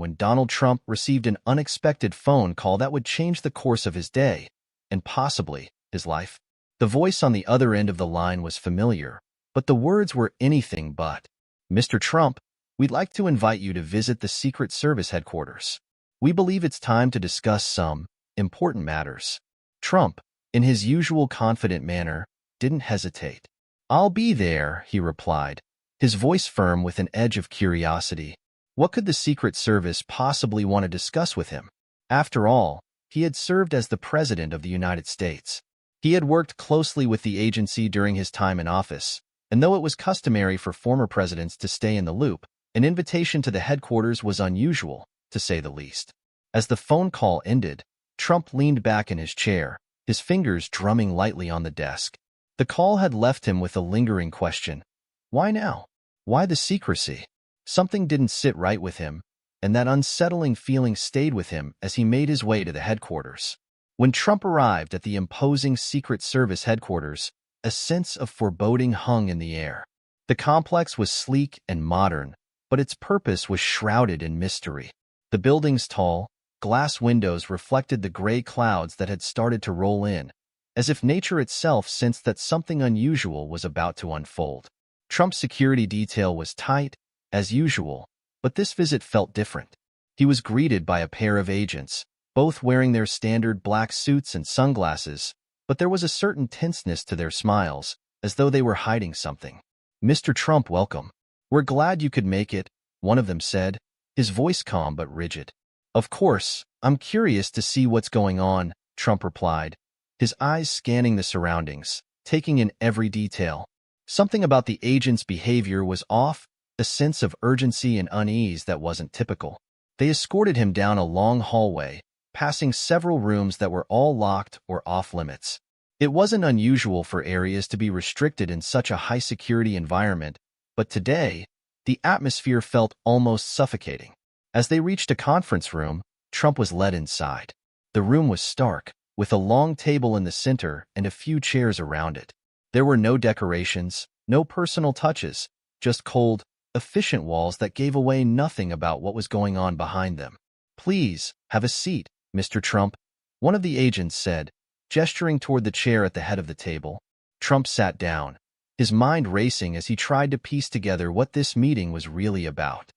when Donald Trump received an unexpected phone call that would change the course of his day, and possibly his life. The voice on the other end of the line was familiar, but the words were anything but. "Mr. Trump, we'd like to invite you to visit the Secret Service headquarters. We believe it's time to discuss some important matters." Trump, in his usual confident manner, didn't hesitate. "I'll be there," he replied, his voice firm with an edge of curiosity. What could the Secret Service possibly want to discuss with him? After all, he had served as the President of the United States. He had worked closely with the agency during his time in office, and though it was customary for former presidents to stay in the loop, an invitation to the headquarters was unusual, to say the least. As the phone call ended, Trump leaned back in his chair, his fingers drumming lightly on the desk. The call had left him with a lingering question. Why now? Why the secrecy? Something didn't sit right with him, and that unsettling feeling stayed with him as he made his way to the headquarters. When Trump arrived at the imposing Secret Service headquarters, a sense of foreboding hung in the air. The complex was sleek and modern, but its purpose was shrouded in mystery. The building's tall, glass windows reflected the gray clouds that had started to roll in, as if nature itself sensed that something unusual was about to unfold. Trump's security detail was tight, as usual, but this visit felt different. He was greeted by a pair of agents, both wearing their standard black suits and sunglasses, but there was a certain tenseness to their smiles, as though they were hiding something. "Mr. Trump, welcome. We're glad you could make it," one of them said, his voice calm but rigid. "Of course, I'm curious to see what's going on," Trump replied, his eyes scanning the surroundings, taking in every detail. Something about the agent's behavior was off, a sense of urgency and unease that wasn't typical. They escorted him down a long hallway, passing several rooms that were all locked or off-limits. It wasn't unusual for areas to be restricted in such a high-security environment, but today, the atmosphere felt almost suffocating. As they reached a conference room, Trump was led inside. The room was stark, with a long table in the center and a few chairs around it. There were no decorations, no personal touches, just cold, efficient walls that gave away nothing about what was going on behind them. "Please, have a seat, Mr. Trump," one of the agents said, gesturing toward the chair at the head of the table. Trump sat down, his mind racing as he tried to piece together what this meeting was really about.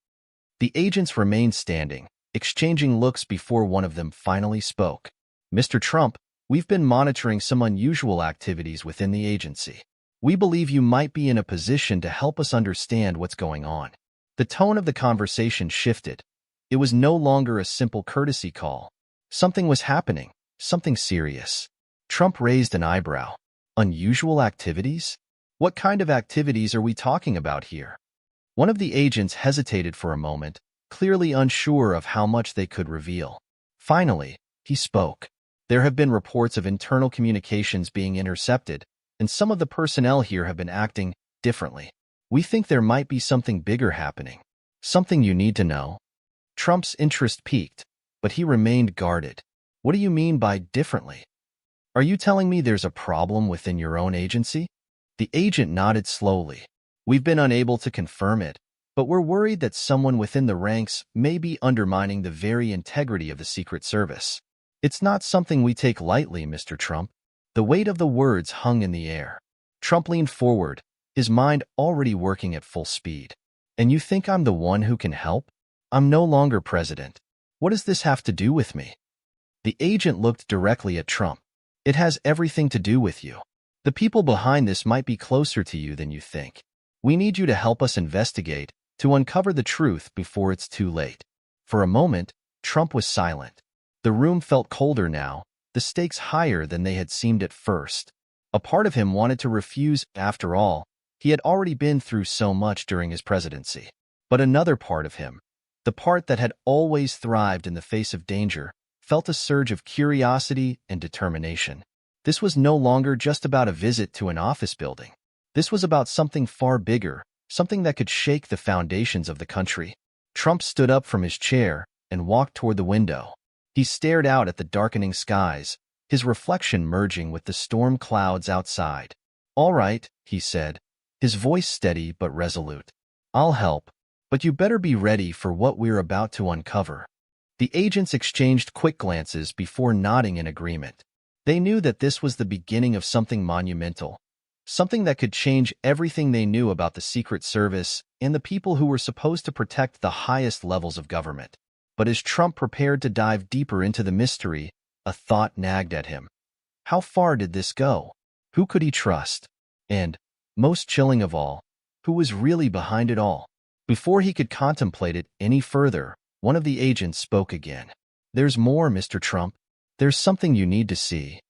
The agents remained standing, exchanging looks before one of them finally spoke. "Mr. Trump, we've been monitoring some unusual activities within the agency. We believe you might be in a position to help us understand what's going on." The tone of the conversation shifted. It was no longer a simple courtesy call. Something was happening, something serious. Trump raised an eyebrow. "Unusual activities? What kind of activities are we talking about here?" One of the agents hesitated for a moment, clearly unsure of how much they could reveal. Finally, he spoke. "There have been reports of internal communications being intercepted, and some of the personnel here have been acting differently. We think there might be something bigger happening. Something you need to know." Trump's interest peaked, but he remained guarded. "What do you mean by differently? Are you telling me there's a problem within your own agency?" The agent nodded slowly. "We've been unable to confirm it, but we're worried that someone within the ranks may be undermining the very integrity of the Secret Service. It's not something we take lightly, Mr. Trump." The weight of the words hung in the air. Trump leaned forward, his mind already working at full speed. "And you think I'm the one who can help? I'm no longer president. What does this have to do with me?" The agent looked directly at Trump. "It has everything to do with you. The people behind this might be closer to you than you think. We need you to help us investigate, to uncover the truth before it's too late." For a moment, Trump was silent. The room felt colder now, the stakes higher than they had seemed at first. A part of him wanted to refuse. After all, he had already been through so much during his presidency. But another part of him, the part that had always thrived in the face of danger, felt a surge of curiosity and determination. This was no longer just about a visit to an office building. This was about something far bigger, something that could shake the foundations of the country. Trump stood up from his chair and walked toward the window. He stared out at the darkening skies, his reflection merging with the storm clouds outside. "All right," he said, his voice steady but resolute. "I'll help, but you better be ready for what we're about to uncover." The agents exchanged quick glances before nodding in agreement. They knew that this was the beginning of something monumental, something that could change everything they knew about the Secret Service and the people who were supposed to protect the highest levels of government. But as Trump prepared to dive deeper into the mystery, a thought nagged at him. How far did this go? Who could he trust? And, most chilling of all, who was really behind it all? Before he could contemplate it any further, one of the agents spoke again. "There's more, Mr. Trump. There's something you need to see."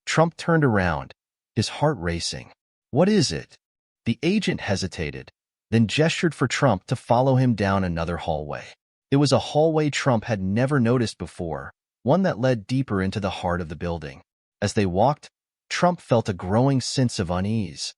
Trump turned around, his heart racing. "What is it?" The agent hesitated, then gestured for Trump to follow him down another hallway. It was a hallway Trump had never noticed before, one that led deeper into the heart of the building. As they walked, Trump felt a growing sense of unease,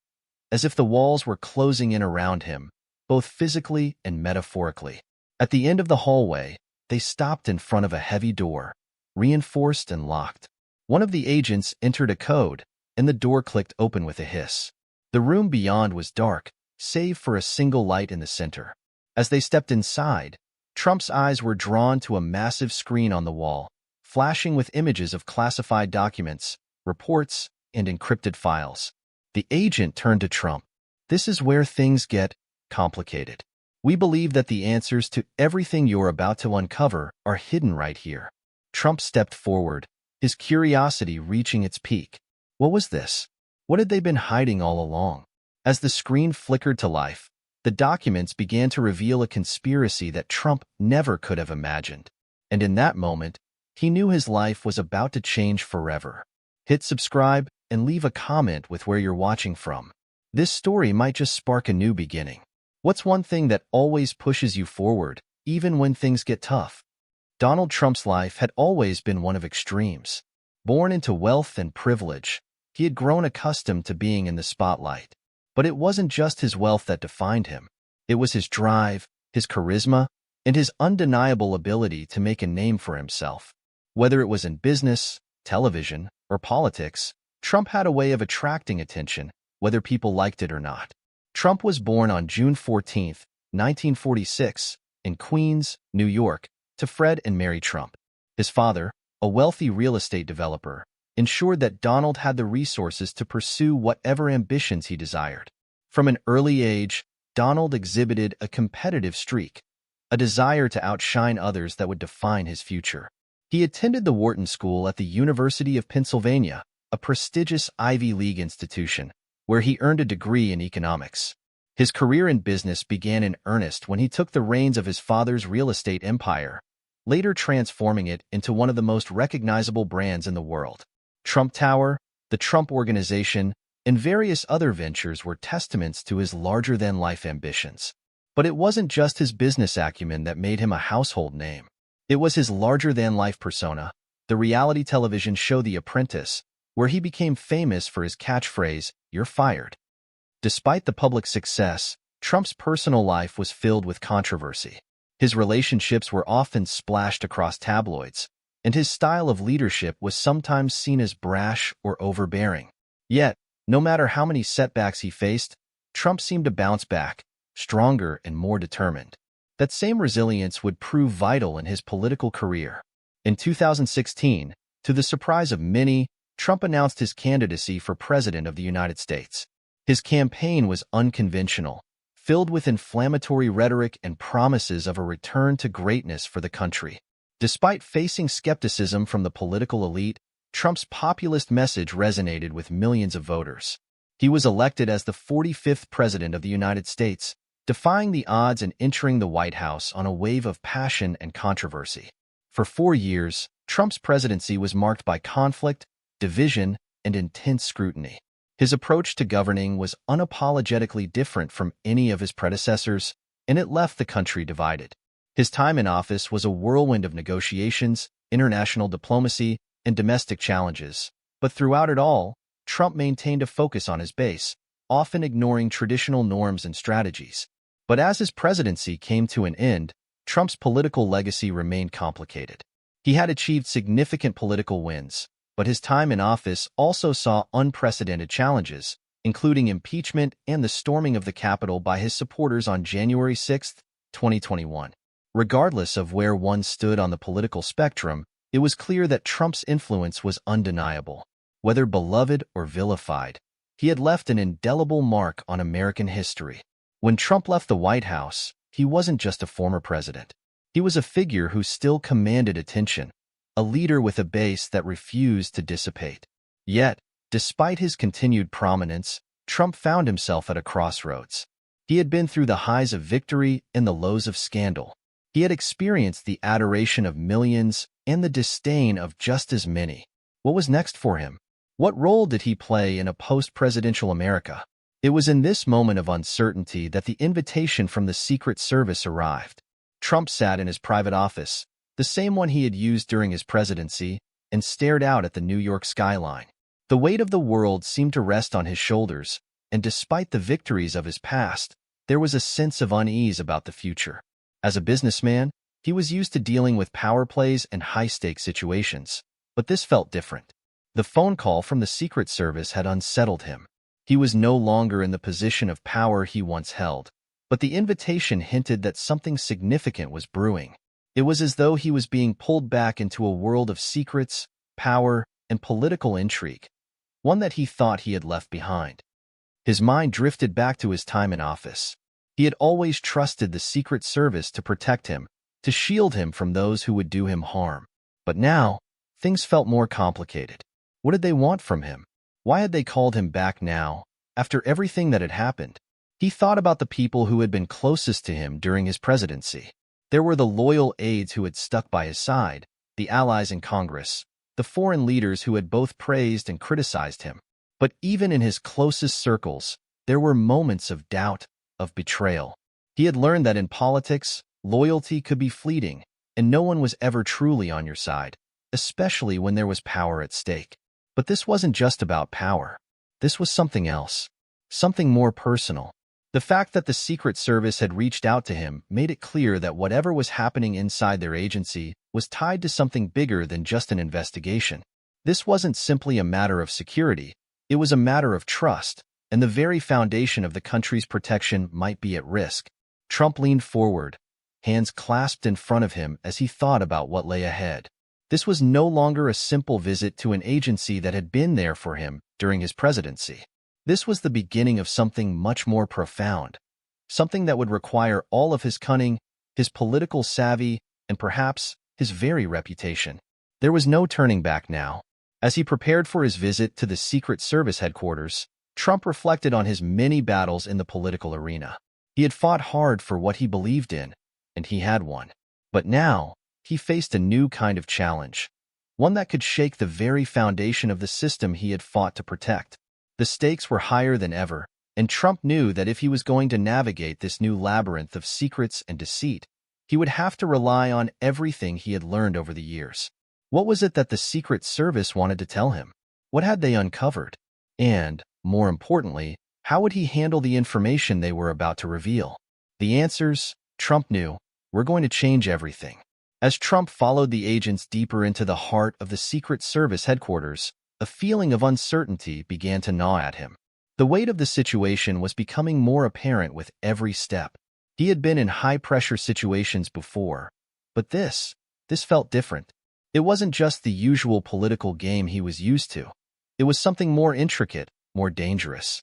as if the walls were closing in around him, both physically and metaphorically. At the end of the hallway, they stopped in front of a heavy door, reinforced and locked. One of the agents entered a code, and the door clicked open with a hiss. The room beyond was dark, save for a single light in the center. As they stepped inside, Trump's eyes were drawn to a massive screen on the wall, flashing with images of classified documents, reports, and encrypted files. The agent turned to Trump. "This is where things get complicated. We believe that the answers to everything you're about to uncover are hidden right here." Trump stepped forward, his curiosity reaching its peak. What was this? What had they been hiding all along? As the screen flickered to life, the documents began to reveal a conspiracy that Trump never could have imagined. And in that moment, he knew his life was about to change forever. Hit subscribe and leave a comment with where you're watching from. This story might just spark a new beginning. What's one thing that always pushes you forward, even when things get tough? Donald Trump's life had always been one of extremes. Born into wealth and privilege, he had grown accustomed to being in the spotlight. But it wasn't just his wealth that defined him. It was his drive, his charisma, and his undeniable ability to make a name for himself. Whether it was in business, television, or politics, Trump had a way of attracting attention, whether people liked it or not. Trump was born on June 14, 1946, in Queens, New York, to Fred and Mary Trump. His father, a wealthy real estate developer, ensured that Donald had the resources to pursue whatever ambitions he desired. From an early age, Donald exhibited a competitive streak, a desire to outshine others that would define his future. He attended the Wharton School at the University of Pennsylvania, a prestigious Ivy League institution, where he earned a degree in economics. His career in business began in earnest when he took the reins of his father's real estate empire, later transforming it into one of the most recognizable brands in the world. Trump Tower, the Trump Organization, and various other ventures were testaments to his larger-than-life ambitions. But it wasn't just his business acumen that made him a household name. It was his larger-than-life persona, the reality television show The Apprentice, where he became famous for his catchphrase, "You're fired." Despite the public success, Trump's personal life was filled with controversy. His relationships were often splashed across tabloids, and his style of leadership was sometimes seen as brash or overbearing. Yet, no matter how many setbacks he faced, Trump seemed to bounce back, stronger and more determined. That same resilience would prove vital in his political career. In 2016, to the surprise of many, Trump announced his candidacy for President of the United States. His campaign was unconventional, filled with inflammatory rhetoric and promises of a return to greatness for the country. Despite facing skepticism from the political elite, Trump's populist message resonated with millions of voters. He was elected as the 45th President of the United States, defying the odds and entering the White House on a wave of passion and controversy. For 4 years, Trump's presidency was marked by conflict, division, and intense scrutiny. His approach to governing was unapologetically different from any of his predecessors, and it left the country divided. His time in office was a whirlwind of negotiations, international diplomacy, and domestic challenges. But throughout it all, Trump maintained a focus on his base, often ignoring traditional norms and strategies. But as his presidency came to an end, Trump's political legacy remained complicated. He had achieved significant political wins, but his time in office also saw unprecedented challenges, including impeachment and the storming of the Capitol by his supporters on January 6, 2021. Regardless of where one stood on the political spectrum, it was clear that Trump's influence was undeniable. Whether beloved or vilified, he had left an indelible mark on American history. When Trump left the White House, he wasn't just a former president. He was a figure who still commanded attention, a leader with a base that refused to dissipate. Yet, despite his continued prominence, Trump found himself at a crossroads. He had been through the highs of victory and the lows of scandal. He had experienced the adoration of millions and the disdain of just as many. What was next for him? What role did he play in a post-presidential America? It was in this moment of uncertainty that the invitation from the Secret Service arrived. Trump sat in his private office, the same one he had used during his presidency, and stared out at the New York skyline. The weight of the world seemed to rest on his shoulders, and despite the victories of his past, there was a sense of unease about the future. As a businessman, he was used to dealing with power plays and high-stakes situations, but this felt different. The phone call from the Secret Service had unsettled him. He was no longer in the position of power he once held, but the invitation hinted that something significant was brewing. It was as though he was being pulled back into a world of secrets, power, and political intrigue, one that he thought he had left behind. His mind drifted back to his time in office. He had always trusted the Secret Service to protect him, to shield him from those who would do him harm. But now, things felt more complicated. What did they want from him? Why had they called him back now, after everything that had happened? He thought about the people who had been closest to him during his presidency. There were the loyal aides who had stuck by his side, the allies in Congress, the foreign leaders who had both praised and criticized him. But even in his closest circles, there were moments of doubt, of betrayal. He had learned that in politics, loyalty could be fleeting, and no one was ever truly on your side, especially when there was power at stake. But this wasn't just about power. This was something else, something more personal. The fact that the Secret Service had reached out to him made it clear that whatever was happening inside their agency was tied to something bigger than just an investigation. This wasn't simply a matter of security, it was a matter of trust, and the very foundation of the country's protection might be at risk. Trump leaned forward, hands clasped in front of him as he thought about what lay ahead. This was no longer a simple visit to an agency that had been there for him during his presidency. This was the beginning of something much more profound, something that would require all of his cunning, his political savvy, and perhaps his very reputation. There was no turning back now. As he prepared for his visit to the Secret Service headquarters, Trump reflected on his many battles in the political arena. He had fought hard for what he believed in, and he had won. But now, he faced a new kind of challenge, one that could shake the very foundation of the system he had fought to protect. The stakes were higher than ever, and Trump knew that if he was going to navigate this new labyrinth of secrets and deceit, he would have to rely on everything he had learned over the years. What was it that the Secret Service wanted to tell him? What had they uncovered? And, more importantly, how would he handle the information they were about to reveal? The answers, Trump knew, were going to change everything. As Trump followed the agents deeper into the heart of the Secret Service headquarters, a feeling of uncertainty began to gnaw at him. The weight of the situation was becoming more apparent with every step. He had been in high-pressure situations before, but this felt different. It wasn't just the usual political game he was used to. It was something more intricate, more dangerous.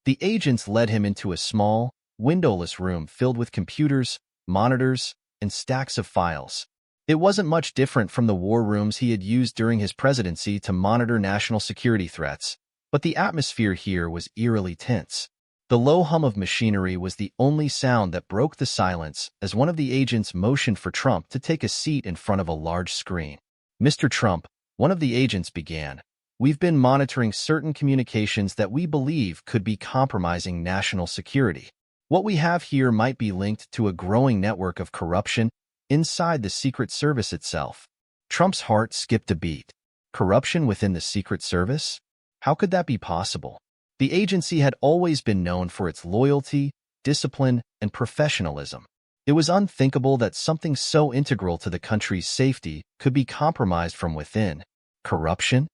The agents led him into a small, windowless room filled with computers, monitors, and stacks of files. It wasn't much different from the war rooms he had used during his presidency to monitor national security threats, but the atmosphere here was eerily tense. The low hum of machinery was the only sound that broke the silence as one of the agents motioned for Trump to take a seat in front of a large screen. "Mr. Trump," one of the agents began, "we've been monitoring certain communications that we believe could be compromising national security. What we have here might be linked to a growing network of corruption inside the Secret Service itself." Trump's heart skipped a beat. Corruption within the Secret Service? How could that be possible? The agency had always been known for its loyalty, discipline, and professionalism. It was unthinkable that something so integral to the country's safety could be compromised from within. Corruption?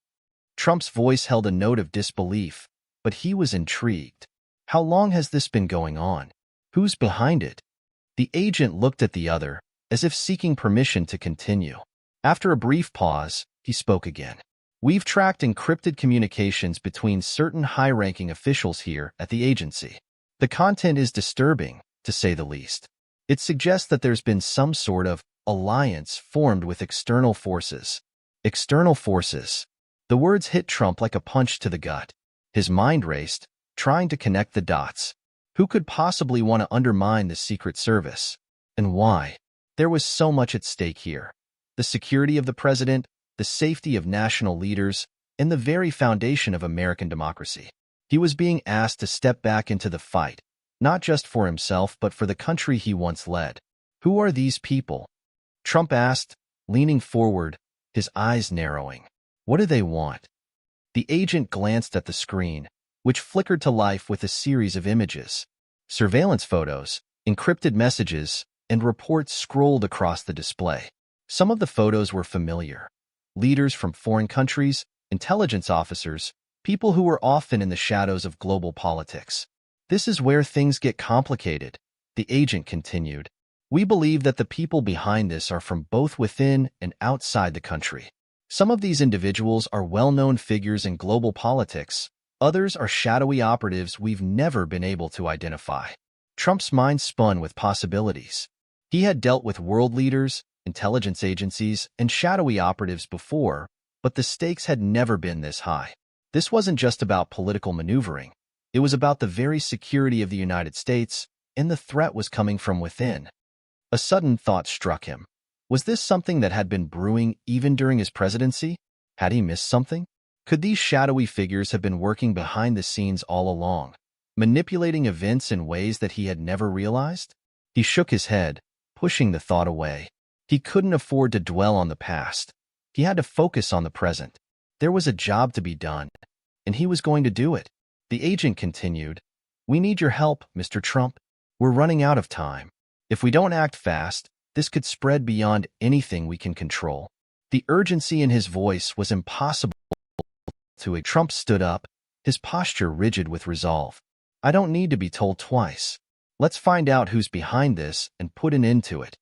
Trump's voice held a note of disbelief, but he was intrigued. How long has this been going on? Who's behind it? The agent looked at the other, as if seeking permission to continue. After a brief pause, he spoke again. We've tracked encrypted communications between certain high-ranking officials here at the agency. The content is disturbing, to say the least. It suggests that there's been some sort of alliance formed with external forces. External forces. The words hit Trump like a punch to the gut. His mind raced, trying to connect the dots. Who could possibly want to undermine the Secret Service? And why? There was so much at stake here. The security of the president, the safety of national leaders, and the very foundation of American democracy. He was being asked to step back into the fight, not just for himself but for the country he once led. Who are these people? Trump asked, leaning forward, his eyes narrowing. What do they want? The agent glanced at the screen, which flickered to life with a series of images. Surveillance photos, encrypted messages, and reports scrolled across the display. Some of the photos were familiar. Leaders from foreign countries, intelligence officers, people who were often in the shadows of global politics. This is where things get complicated, the agent continued. We believe that the people behind this are from both within and outside the country. Some of these individuals are well-known figures in global politics. Others are shadowy operatives we've never been able to identify. Trump's mind spun with possibilities. He had dealt with world leaders, intelligence agencies, and shadowy operatives before, but the stakes had never been this high. This wasn't just about political maneuvering. It was about the very security of the United States, and the threat was coming from within. A sudden thought struck him. Was this something that had been brewing even during his presidency? Had he missed something? Could these shadowy figures have been working behind the scenes all along, manipulating events in ways that he had never realized? He shook his head, pushing the thought away. He couldn't afford to dwell on the past. He had to focus on the present. There was a job to be done, and he was going to do it. The agent continued, "We need your help, Mr. Trump. We're running out of time. If we don't act fast, this could spread beyond anything we can control." The urgency in his voice was impossible to ignore. Trump stood up, his posture rigid with resolve. "I don't need to be told twice. Let's find out who's behind this and put an end to it."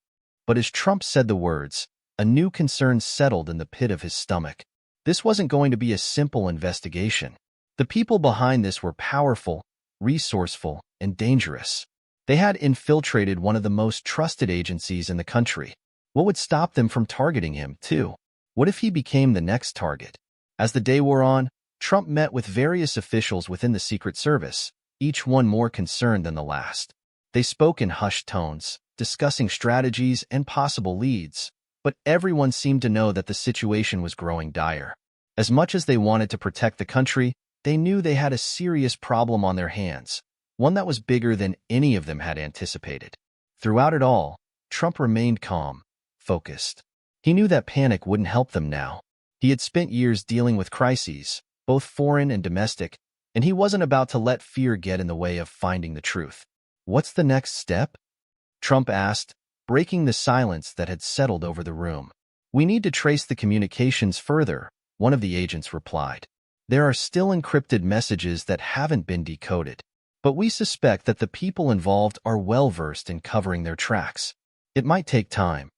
But as Trump said the words, a new concern settled in the pit of his stomach. This wasn't going to be a simple investigation. The people behind this were powerful, resourceful, and dangerous. They had infiltrated one of the most trusted agencies in the country. What would stop them from targeting him, too? What if he became the next target? As the day wore on, Trump met with various officials within the Secret Service, each one more concerned than the last. They spoke in hushed tones, discussing strategies and possible leads, but everyone seemed to know that the situation was growing dire. As much as they wanted to protect the country, they knew they had a serious problem on their hands, one that was bigger than any of them had anticipated. Throughout it all, Trump remained calm, focused. He knew that panic wouldn't help them now. He had spent years dealing with crises, both foreign and domestic, and he wasn't about to let fear get in the way of finding the truth. "What's the next step?" Trump asked, breaking the silence that had settled over the room. "We need to trace the communications further," one of the agents replied. "There are still encrypted messages that haven't been decoded, but we suspect that the people involved are well-versed in covering their tracks. It might take time."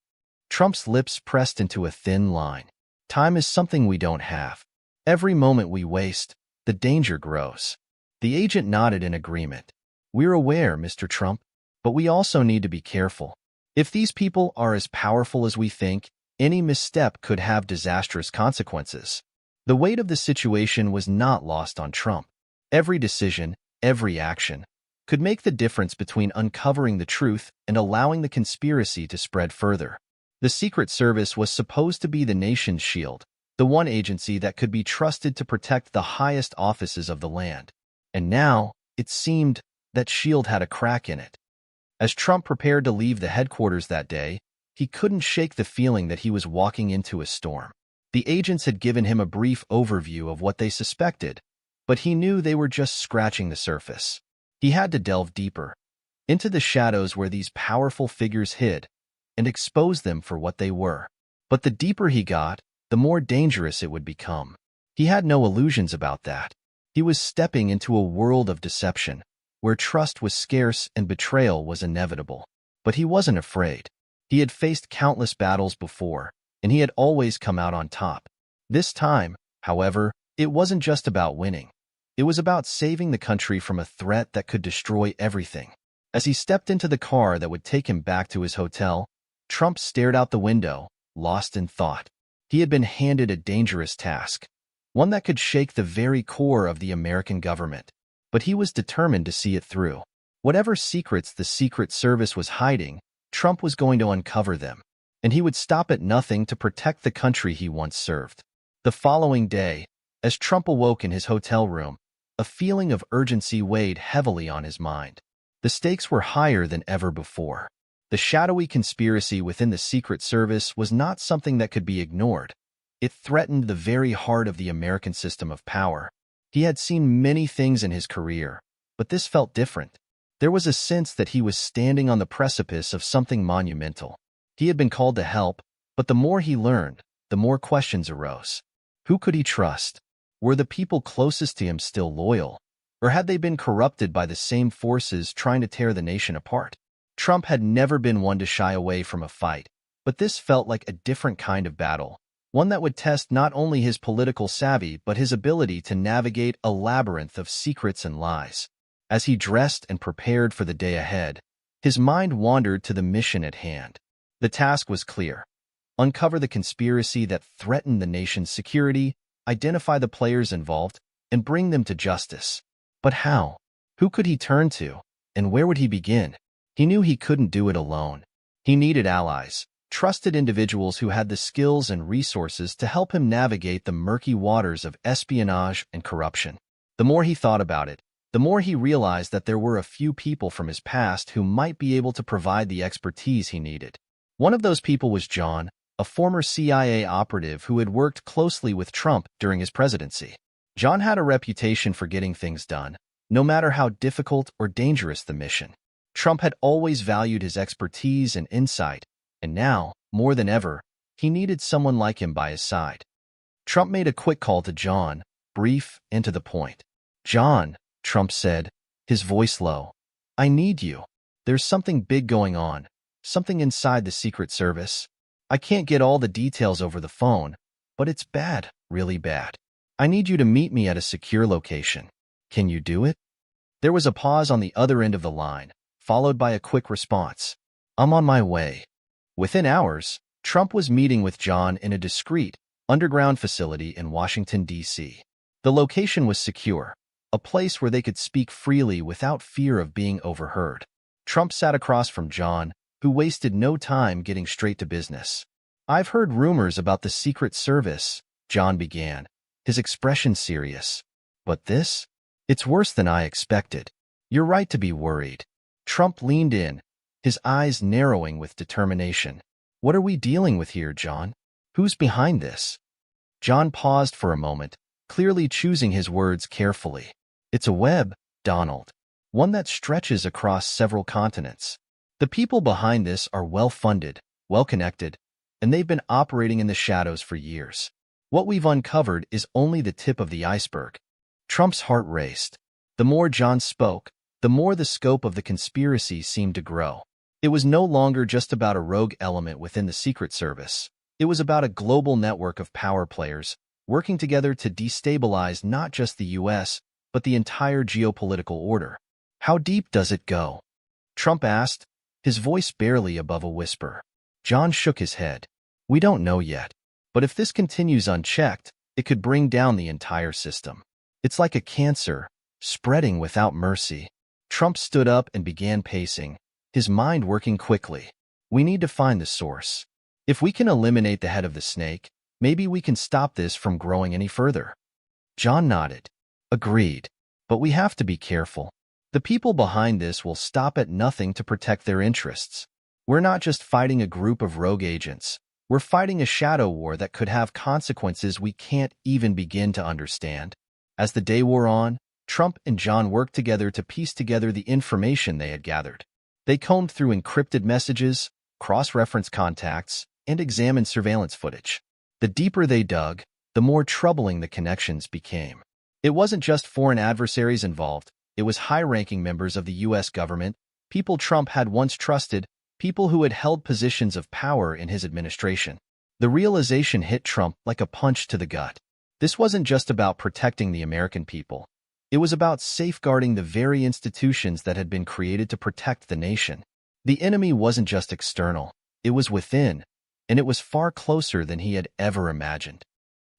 Trump's lips pressed into a thin line. "Time is something we don't have. Every moment we waste, the danger grows." The agent nodded in agreement. "We're aware, Mr. Trump, but we also need to be careful. If these people are as powerful as we think, any misstep could have disastrous consequences." The weight of the situation was not lost on Trump. Every decision, every action, could make the difference between uncovering the truth and allowing the conspiracy to spread further. The Secret Service was supposed to be the nation's shield, the one agency that could be trusted to protect the highest offices of the land. And now, it seemed, that shield had a crack in it. As Trump prepared to leave the headquarters that day, he couldn't shake the feeling that he was walking into a storm. The agents had given him a brief overview of what they suspected, but he knew they were just scratching the surface. He had to delve deeper, into the shadows where these powerful figures hid, and expose them for what they were. But the deeper he got, the more dangerous it would become. He had no illusions about that. He was stepping into a world of deception, where trust was scarce and betrayal was inevitable. But he wasn't afraid. He had faced countless battles before, and he had always come out on top. This time, however, it wasn't just about winning. It was about saving the country from a threat that could destroy everything. As he stepped into the car that would take him back to his hotel, Trump stared out the window, lost in thought. He had been handed a dangerous task, one that could shake the very core of the American government. But he was determined to see it through. Whatever secrets the Secret Service was hiding, Trump was going to uncover them, and he would stop at nothing to protect the country he once served. The following day, as Trump awoke in his hotel room, a feeling of urgency weighed heavily on his mind. The stakes were higher than ever before. The shadowy conspiracy within the Secret Service was not something that could be ignored. It threatened the very heart of the American system of power. He had seen many things in his career, but this felt different. There was a sense that he was standing on the precipice of something monumental. He had been called to help, but the more he learned, the more questions arose. Who could he trust? Were the people closest to him still loyal, or had they been corrupted by the same forces trying to tear the nation apart? Trump had never been one to shy away from a fight, but this felt like a different kind of battle, one that would test not only his political savvy but his ability to navigate a labyrinth of secrets and lies. As he dressed and prepared for the day ahead, his mind wandered to the mission at hand. The task was clear: uncover the conspiracy that threatened the nation's security, identify the players involved, and bring them to justice. But how? Who could he turn to, and where would he begin? He knew he couldn't do it alone. He needed allies, trusted individuals who had the skills and resources to help him navigate the murky waters of espionage and corruption. The more he thought about it, the more he realized that there were a few people from his past who might be able to provide the expertise he needed. One of those people was John, a former CIA operative who had worked closely with Trump during his presidency. John had a reputation for getting things done, no matter how difficult or dangerous the mission. Trump had always valued his expertise and insight, and now, more than ever, he needed someone like him by his side. Trump made a quick call to John, brief and to the point. "John," Trump said, his voice low, "I need you. There's something big going on, something inside the Secret Service. I can't get all the details over the phone, but it's bad, really bad. I need you to meet me at a secure location. Can you do it?" There was a pause on the other end of the line, followed by a quick response. "I'm on my way." Within hours, Trump was meeting with John in a discreet, underground facility in Washington, D.C. The location was secure, a place where they could speak freely without fear of being overheard. Trump sat across from John, who wasted no time getting straight to business. "I've heard rumors about the Secret Service," John began, his expression serious. "But this? It's worse than I expected." "You're right to be worried." Trump leaned in, his eyes narrowing with determination. "What are we dealing with here, John? Who's behind this?" John paused for a moment, clearly choosing his words carefully. "It's a web, Donald. One that stretches across several continents. The people behind this are well-funded, well-connected, and they've been operating in the shadows for years. What we've uncovered is only the tip of the iceberg." Trump's heart raced. The more John spoke, the more the scope of the conspiracy seemed to grow. It was no longer just about a rogue element within the Secret Service. It was about a global network of power players working together to destabilize not just the U.S., but the entire geopolitical order. "How deep does it go?" Trump asked, his voice barely above a whisper. John shook his head. "We don't know yet, but if this continues unchecked, it could bring down the entire system. It's like a cancer, spreading without mercy." Trump stood up and began pacing, his mind working quickly. "We need to find the source. If we can eliminate the head of the snake, maybe we can stop this from growing any further." John nodded. "Agreed. But we have to be careful. The people behind this will stop at nothing to protect their interests. We're not just fighting a group of rogue agents. We're fighting a shadow war that could have consequences we can't even begin to understand." As the day wore on, Trump and John worked together to piece together the information they had gathered. They combed through encrypted messages, cross-referenced contacts, and examined surveillance footage. The deeper they dug, the more troubling the connections became. It wasn't just foreign adversaries involved. It was high-ranking members of the U.S. government, people Trump had once trusted, people who had held positions of power in his administration. The realization hit Trump like a punch to the gut. This wasn't just about protecting the American people. It was about safeguarding the very institutions that had been created to protect the nation. The enemy wasn't just external, it was within, and it was far closer than he had ever imagined.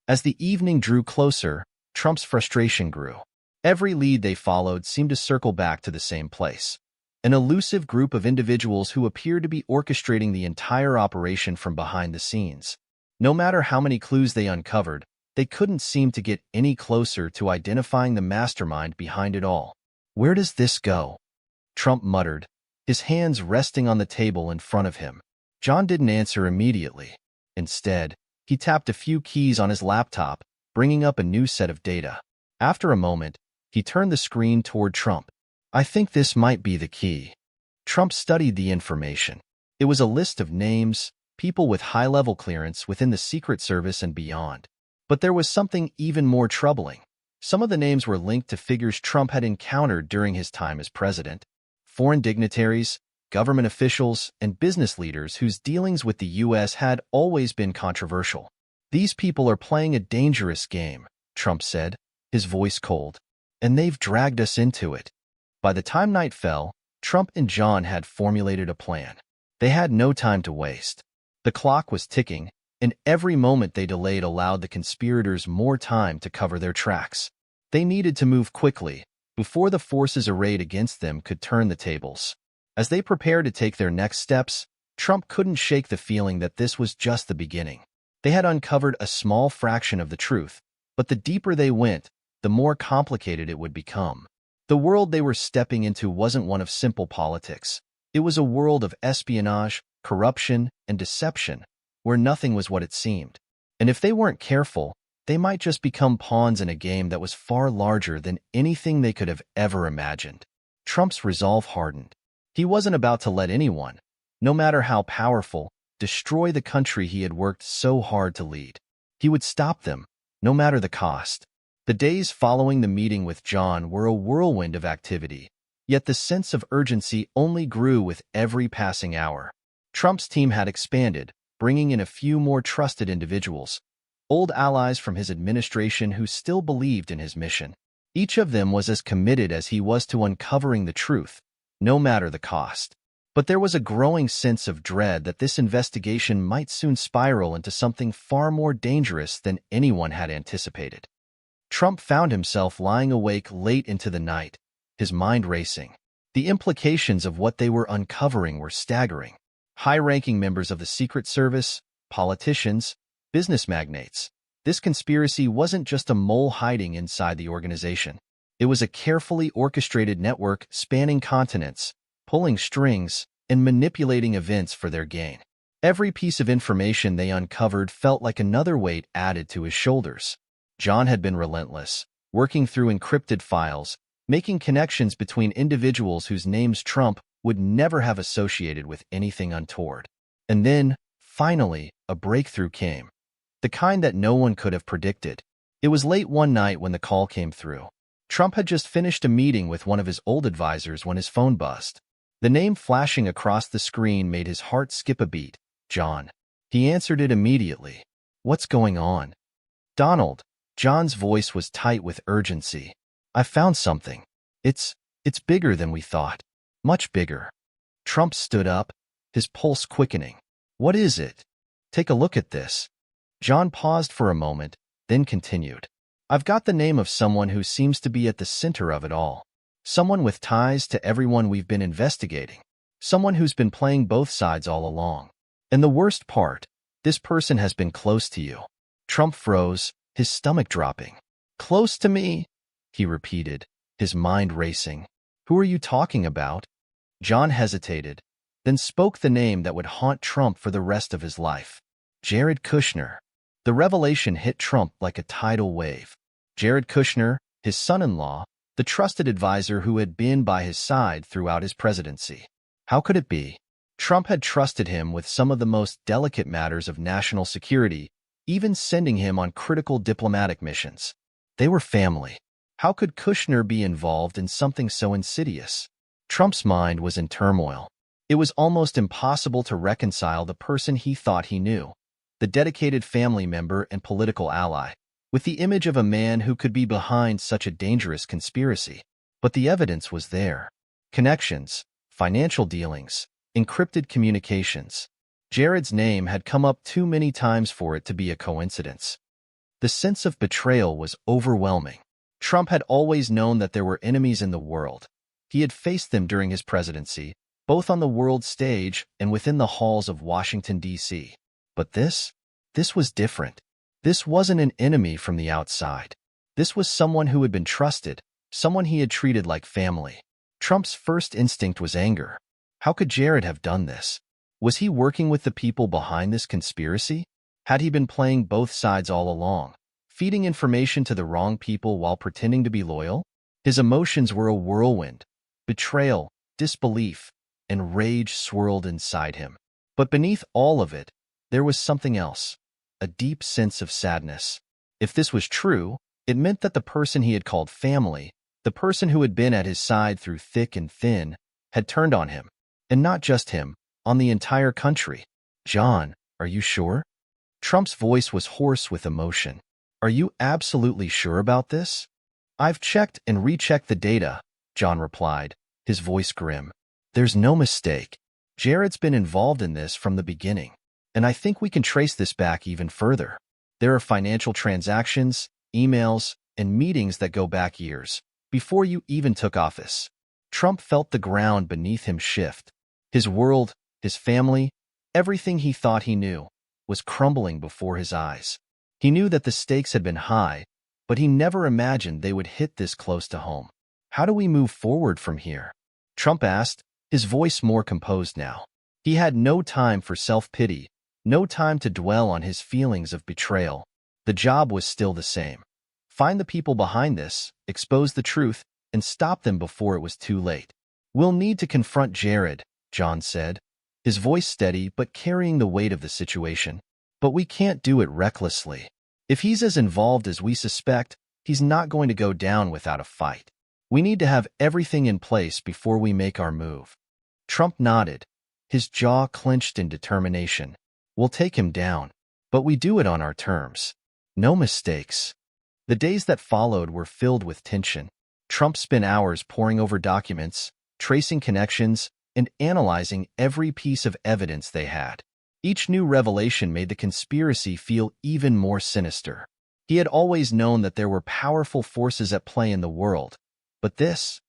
As the evening drew closer, Trump's frustration grew. Every lead they followed seemed to circle back to the same place. An elusive group of individuals who appeared to be orchestrating the entire operation from behind the scenes. No matter how many clues they uncovered, they couldn't seem to get any closer to identifying the mastermind behind it all. "Where does this go?" Trump muttered, his hands resting on the table in front of him. John didn't answer immediately. Instead, he tapped a few keys on his laptop, bringing up a new set of data. After a moment, he turned the screen toward Trump. "I think this might be the key." Trump studied the information. It was a list of names, people with high-level clearance within the Secret Service and beyond. But there was something even more troubling. Some of the names were linked to figures Trump had encountered during his time as president. Foreign dignitaries, government officials, and business leaders whose dealings with the U.S. had always been controversial. "These people are playing a dangerous game," Trump said, his voice cold. "And they've dragged us into it." By the time night fell, Trump and John had formulated a plan. They had no time to waste. The clock was ticking, and every moment they delayed allowed the conspirators more time to cover their tracks. They needed to move quickly, before the forces arrayed against them could turn the tables. As they prepared to take their next steps, Trump couldn't shake the feeling that this was just the beginning. They had uncovered a small fraction of the truth, but the deeper they went, the more complicated it would become. The world they were stepping into wasn't one of simple politics. It was a world of espionage, corruption, and deception, where nothing was what it seemed. And if they weren't careful, they might just become pawns in a game that was far larger than anything they could have ever imagined. Trump's resolve hardened. He wasn't about to let anyone, no matter how powerful, destroy the country he had worked so hard to lead. He would stop them, no matter the cost. The days following the meeting with John were a whirlwind of activity, yet the sense of urgency only grew with every passing hour. Trump's team had expanded, bringing in a few more trusted individuals, old allies from his administration who still believed in his mission. Each of them was as committed as he was to uncovering the truth, no matter the cost. But there was a growing sense of dread that this investigation might soon spiral into something far more dangerous than anyone had anticipated. Trump found himself lying awake late into the night, his mind racing. The implications of what they were uncovering were staggering. High-ranking members of the Secret Service, politicians, business magnates. This conspiracy wasn't just a mole hiding inside the organization. It was a carefully orchestrated network spanning continents, pulling strings, and manipulating events for their gain. Every piece of information they uncovered felt like another weight added to his shoulders. John had been relentless, working through encrypted files, making connections between individuals whose names Trump would never have associated with anything untoward. And then, finally, a breakthrough came. The kind that no one could have predicted. It was late one night when the call came through. Trump had just finished a meeting with one of his old advisors when his phone buzzed. The name flashing across the screen made his heart skip a beat. "John." He answered it immediately. "What's going on?" "Donald." John's voice was tight with urgency. "I found something. It's bigger than we thought. Much bigger." Trump stood up, his pulse quickening. "What is it?" "Take a look at this." John paused for a moment, then continued. "I've got the name of someone who seems to be at the center of it all. Someone with ties to everyone we've been investigating. Someone who's been playing both sides all along. And the worst part, this person has been close to you." Trump froze, his stomach dropping. "Close to me?" he repeated, his mind racing. "Who are you talking about?" John hesitated, then spoke the name that would haunt Trump for the rest of his life. Jared Kushner. The revelation hit Trump like a tidal wave. Jared Kushner, his son-in-law, the trusted advisor who had been by his side throughout his presidency. How could it be? Trump had trusted him with some of the most delicate matters of national security, even sending him on critical diplomatic missions. They were family. How could Kushner be involved in something so insidious? Trump's mind was in turmoil. It was almost impossible to reconcile the person he thought he knew, the dedicated family member and political ally, with the image of a man who could be behind such a dangerous conspiracy. But the evidence was there. Connections, financial dealings, encrypted communications. Jared's name had come up too many times for it to be a coincidence. The sense of betrayal was overwhelming. Trump had always known that there were enemies in the world. He had faced them during his presidency, both on the world stage and within the halls of Washington, D.C. But this was different. This wasn't an enemy from the outside. This was someone who had been trusted, someone he had treated like family. Trump's first instinct was anger. How could Jared have done this? Was he working with the people behind this conspiracy? Had he been playing both sides all along, feeding information to the wrong people while pretending to be loyal? His emotions were a whirlwind. Betrayal, disbelief, and rage swirled inside him. But beneath all of it, there was something else, a deep sense of sadness. If this was true, it meant that the person he had called family, the person who had been at his side through thick and thin, had turned on him. And not just him, on the entire country. John, are you sure? Trump's voice was hoarse with emotion. Are you absolutely sure about this? I've checked and rechecked the data, John replied, his voice grim. There's no mistake. Jared's been involved in this from the beginning, and I think we can trace this back even further. There are financial transactions, emails, and meetings that go back years, before you even took office. Trump felt the ground beneath him shift. His world, his family, everything he thought he knew, was crumbling before his eyes. He knew that the stakes had been high, but he never imagined they would hit this close to home. How do we move forward from here? Trump asked, his voice more composed now. He had no time for self-pity, no time to dwell on his feelings of betrayal. The job was still the same. Find the people behind this, expose the truth, and stop them before it was too late. We'll need to confront Jared, John said, his voice steady but carrying the weight of the situation. But we can't do it recklessly. If he's as involved as we suspect, he's not going to go down without a fight. We need to have everything in place before we make our move. Trump nodded, his jaw clenched in determination. We'll take him down, but we do it on our terms. No mistakes. The days that followed were filled with tension. Trump spent hours poring over documents, tracing connections, and analyzing every piece of evidence they had. Each new revelation made the conspiracy feel even more sinister. He had always known that there were powerful forces at play in the world, but this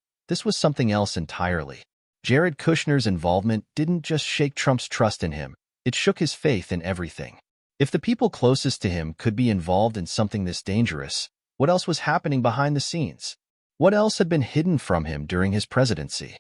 was something else entirely. Jared Kushner's involvement didn't just shake Trump's trust in him, it shook his faith in everything. If the people closest to him could be involved in something this dangerous, what else was happening behind the scenes? What else had been hidden from him during his presidency?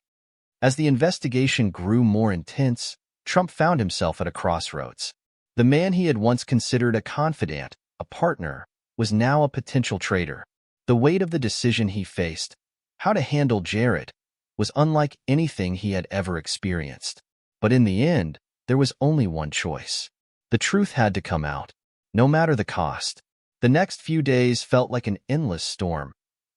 As the investigation grew more intense, Trump found himself at a crossroads. The man he had once considered a confidant, a partner, was now a potential traitor. The weight of the decision he faced, how to handle Jared, was unlike anything he had ever experienced. But in the end, there was only one choice. The truth had to come out, no matter the cost. The next few days felt like an endless storm,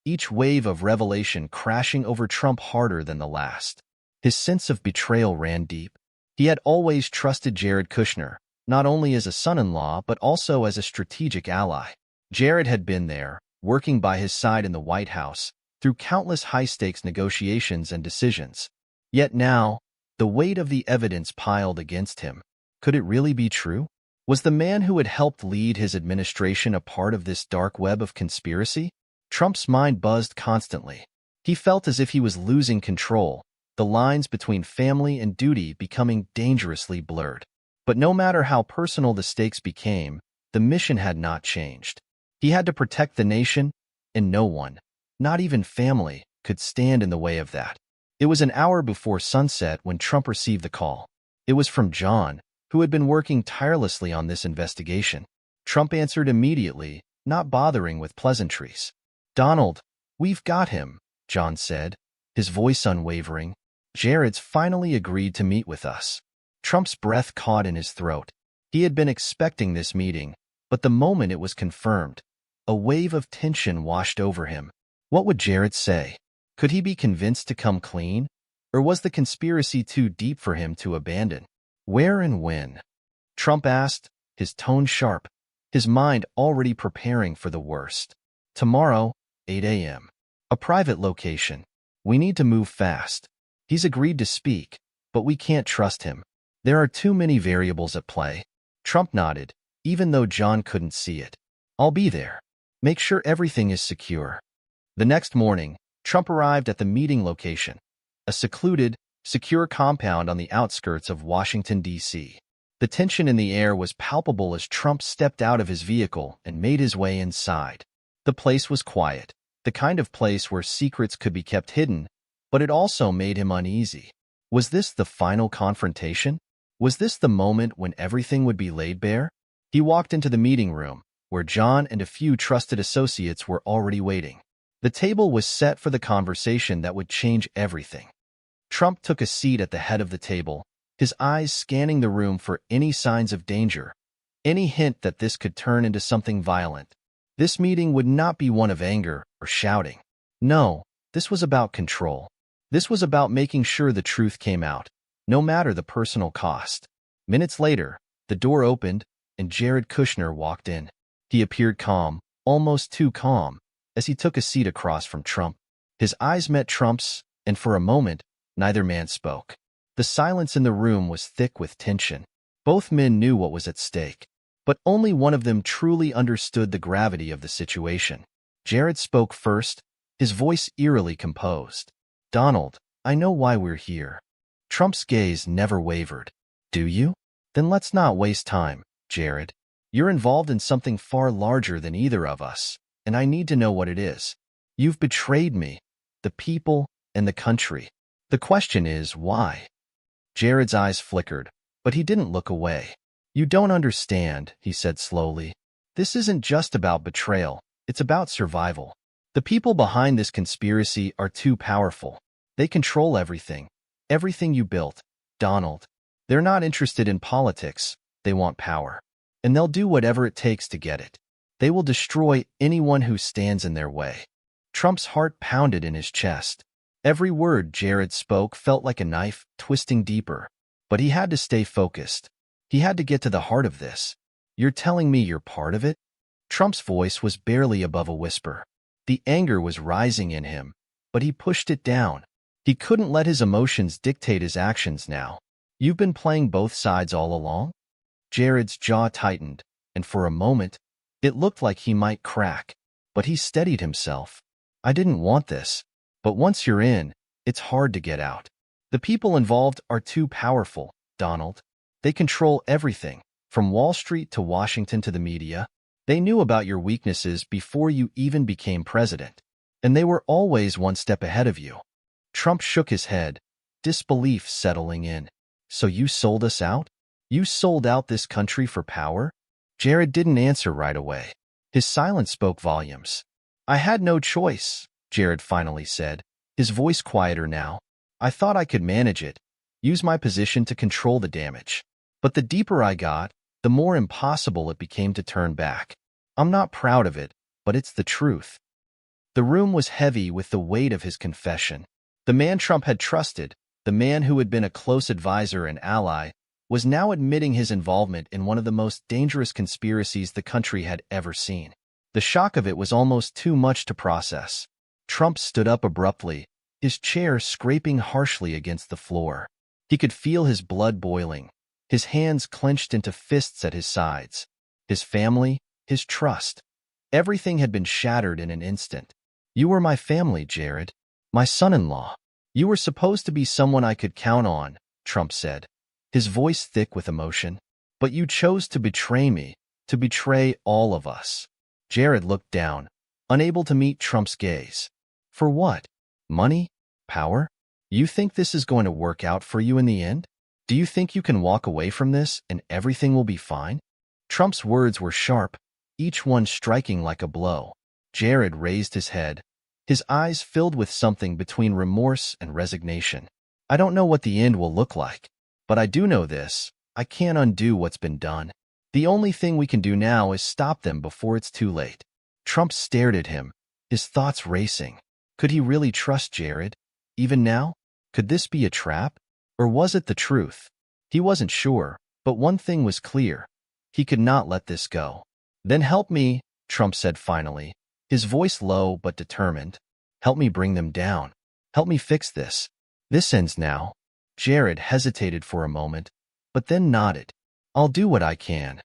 each wave of revelation crashing over Trump harder than the last. His sense of betrayal ran deep. He had always trusted Jared Kushner, not only as a son-in-law but also as a strategic ally. Jared had been there, working by his side in the White House, through countless high-stakes negotiations and decisions. Yet now, the weight of the evidence piled against him. Could it really be true? Was the man who had helped lead his administration a part of this dark web of conspiracy? Trump's mind buzzed constantly. He felt as if he was losing control, the lines between family and duty becoming dangerously blurred. But no matter how personal the stakes became, the mission had not changed. He had to protect the nation, and no one, not even family, could stand in the way of that. It was an hour before sunset when Trump received the call. It was from John, who had been working tirelessly on this investigation. Trump answered immediately, not bothering with pleasantries. "Donald, we've got him," John said, his voice unwavering. "Jared's finally agreed to meet with us." Trump's breath caught in his throat. He had been expecting this meeting, but the moment it was confirmed, a wave of tension washed over him. What would Jared say? Could he be convinced to come clean? Or was the conspiracy too deep for him to abandon? Where and when? Trump asked, his tone sharp, his mind already preparing for the worst. Tomorrow, 8 a.m. A private location. We need to move fast. He's agreed to speak, but we can't trust him. There are too many variables at play. Trump nodded, even though John couldn't see it. I'll be there. Make sure everything is secure. The next morning, Trump arrived at the meeting location, a secluded, secure compound on the outskirts of Washington, D.C. The tension in the air was palpable as Trump stepped out of his vehicle and made his way inside. The place was quiet, the kind of place where secrets could be kept hidden, but it also made him uneasy. Was this the final confrontation? Was this the moment when everything would be laid bare? He walked into the meeting room, where John and a few trusted associates were already waiting. The table was set for the conversation that would change everything. Trump took a seat at the head of the table, his eyes scanning the room for any signs of danger, any hint that this could turn into something violent. This meeting would not be one of anger or shouting. No, this was about control. This was about making sure the truth came out, no matter the personal cost. Minutes later, the door opened, and Jared Kushner walked in. He appeared calm, almost too calm, as he took a seat across from Trump. His eyes met Trump's, and for a moment, neither man spoke. The silence in the room was thick with tension. Both men knew what was at stake, but only one of them truly understood the gravity of the situation. Jared spoke first, his voice eerily composed. "Donald, I know why we're here." Trump's gaze never wavered. "Do you? Then let's not waste time, Jared. You're involved in something far larger than either of us, and I need to know what it is. You've betrayed me, the people, and the country. The question is, why?" Jared's eyes flickered, but he didn't look away. "You don't understand," he said slowly. "This isn't just about betrayal, it's about survival. The people behind this conspiracy are too powerful. They control everything you built, Donald. They're not interested in politics, they want power. And they'll do whatever it takes to get it. They will destroy anyone who stands in their way." Trump's heart pounded in his chest. Every word Jared spoke felt like a knife, twisting deeper. But he had to stay focused. He had to get to the heart of this. "You're telling me you're part of it?" Trump's voice was barely above a whisper. The anger was rising in him, but he pushed it down. He couldn't let his emotions dictate his actions now. "You've been playing both sides all along?" Jared's jaw tightened, and for a moment, it looked like he might crack. But he steadied himself. "I didn't want this. But once you're in, it's hard to get out. The people involved are too powerful, Donald. They control everything, from Wall Street to Washington to the media. They knew about your weaknesses before you even became president, and they were always one step ahead of you." Trump shook his head, disbelief settling in. "So you sold us out? You sold out this country for power?" Jared didn't answer right away. His silence spoke volumes. "I had no choice," Jared finally said, his voice quieter now. "I thought I could manage it, use my position to control the damage. But the deeper I got, the more impossible it became to turn back. I'm not proud of it, but it's the truth." The room was heavy with the weight of his confession. The man Trump had trusted, the man who had been a close advisor and ally, was now admitting his involvement in one of the most dangerous conspiracies the country had ever seen. The shock of it was almost too much to process. Trump stood up abruptly, his chair scraping harshly against the floor. He could feel his blood boiling, his hands clenched into fists at his sides. His family, his trust. Everything had been shattered in an instant. "You were my family, Jared. My son-in-law. You were supposed to be someone I could count on," Trump said, his voice thick with emotion. "But you chose to betray me, to betray all of us." Jared looked down, unable to meet Trump's gaze. "For what? Money? Power? You think this is going to work out for you in the end? Do you think you can walk away from this and everything will be fine?" Trump's words were sharp, each one striking like a blow. Jared raised his head, his eyes filled with something between remorse and resignation. "I don't know what the end will look like, but I do know this: I can't undo what's been done. The only thing we can do now is stop them before it's too late." Trump stared at him, his thoughts racing. Could he really trust Jared, even now? Could this be a trap? Or was it the truth? He wasn't sure, but one thing was clear. He could not let this go. Then help me, Trump said finally, his voice low but determined. Help me bring them down. Help me fix this. This ends now. Jared hesitated for a moment, but then nodded. I'll do what I can.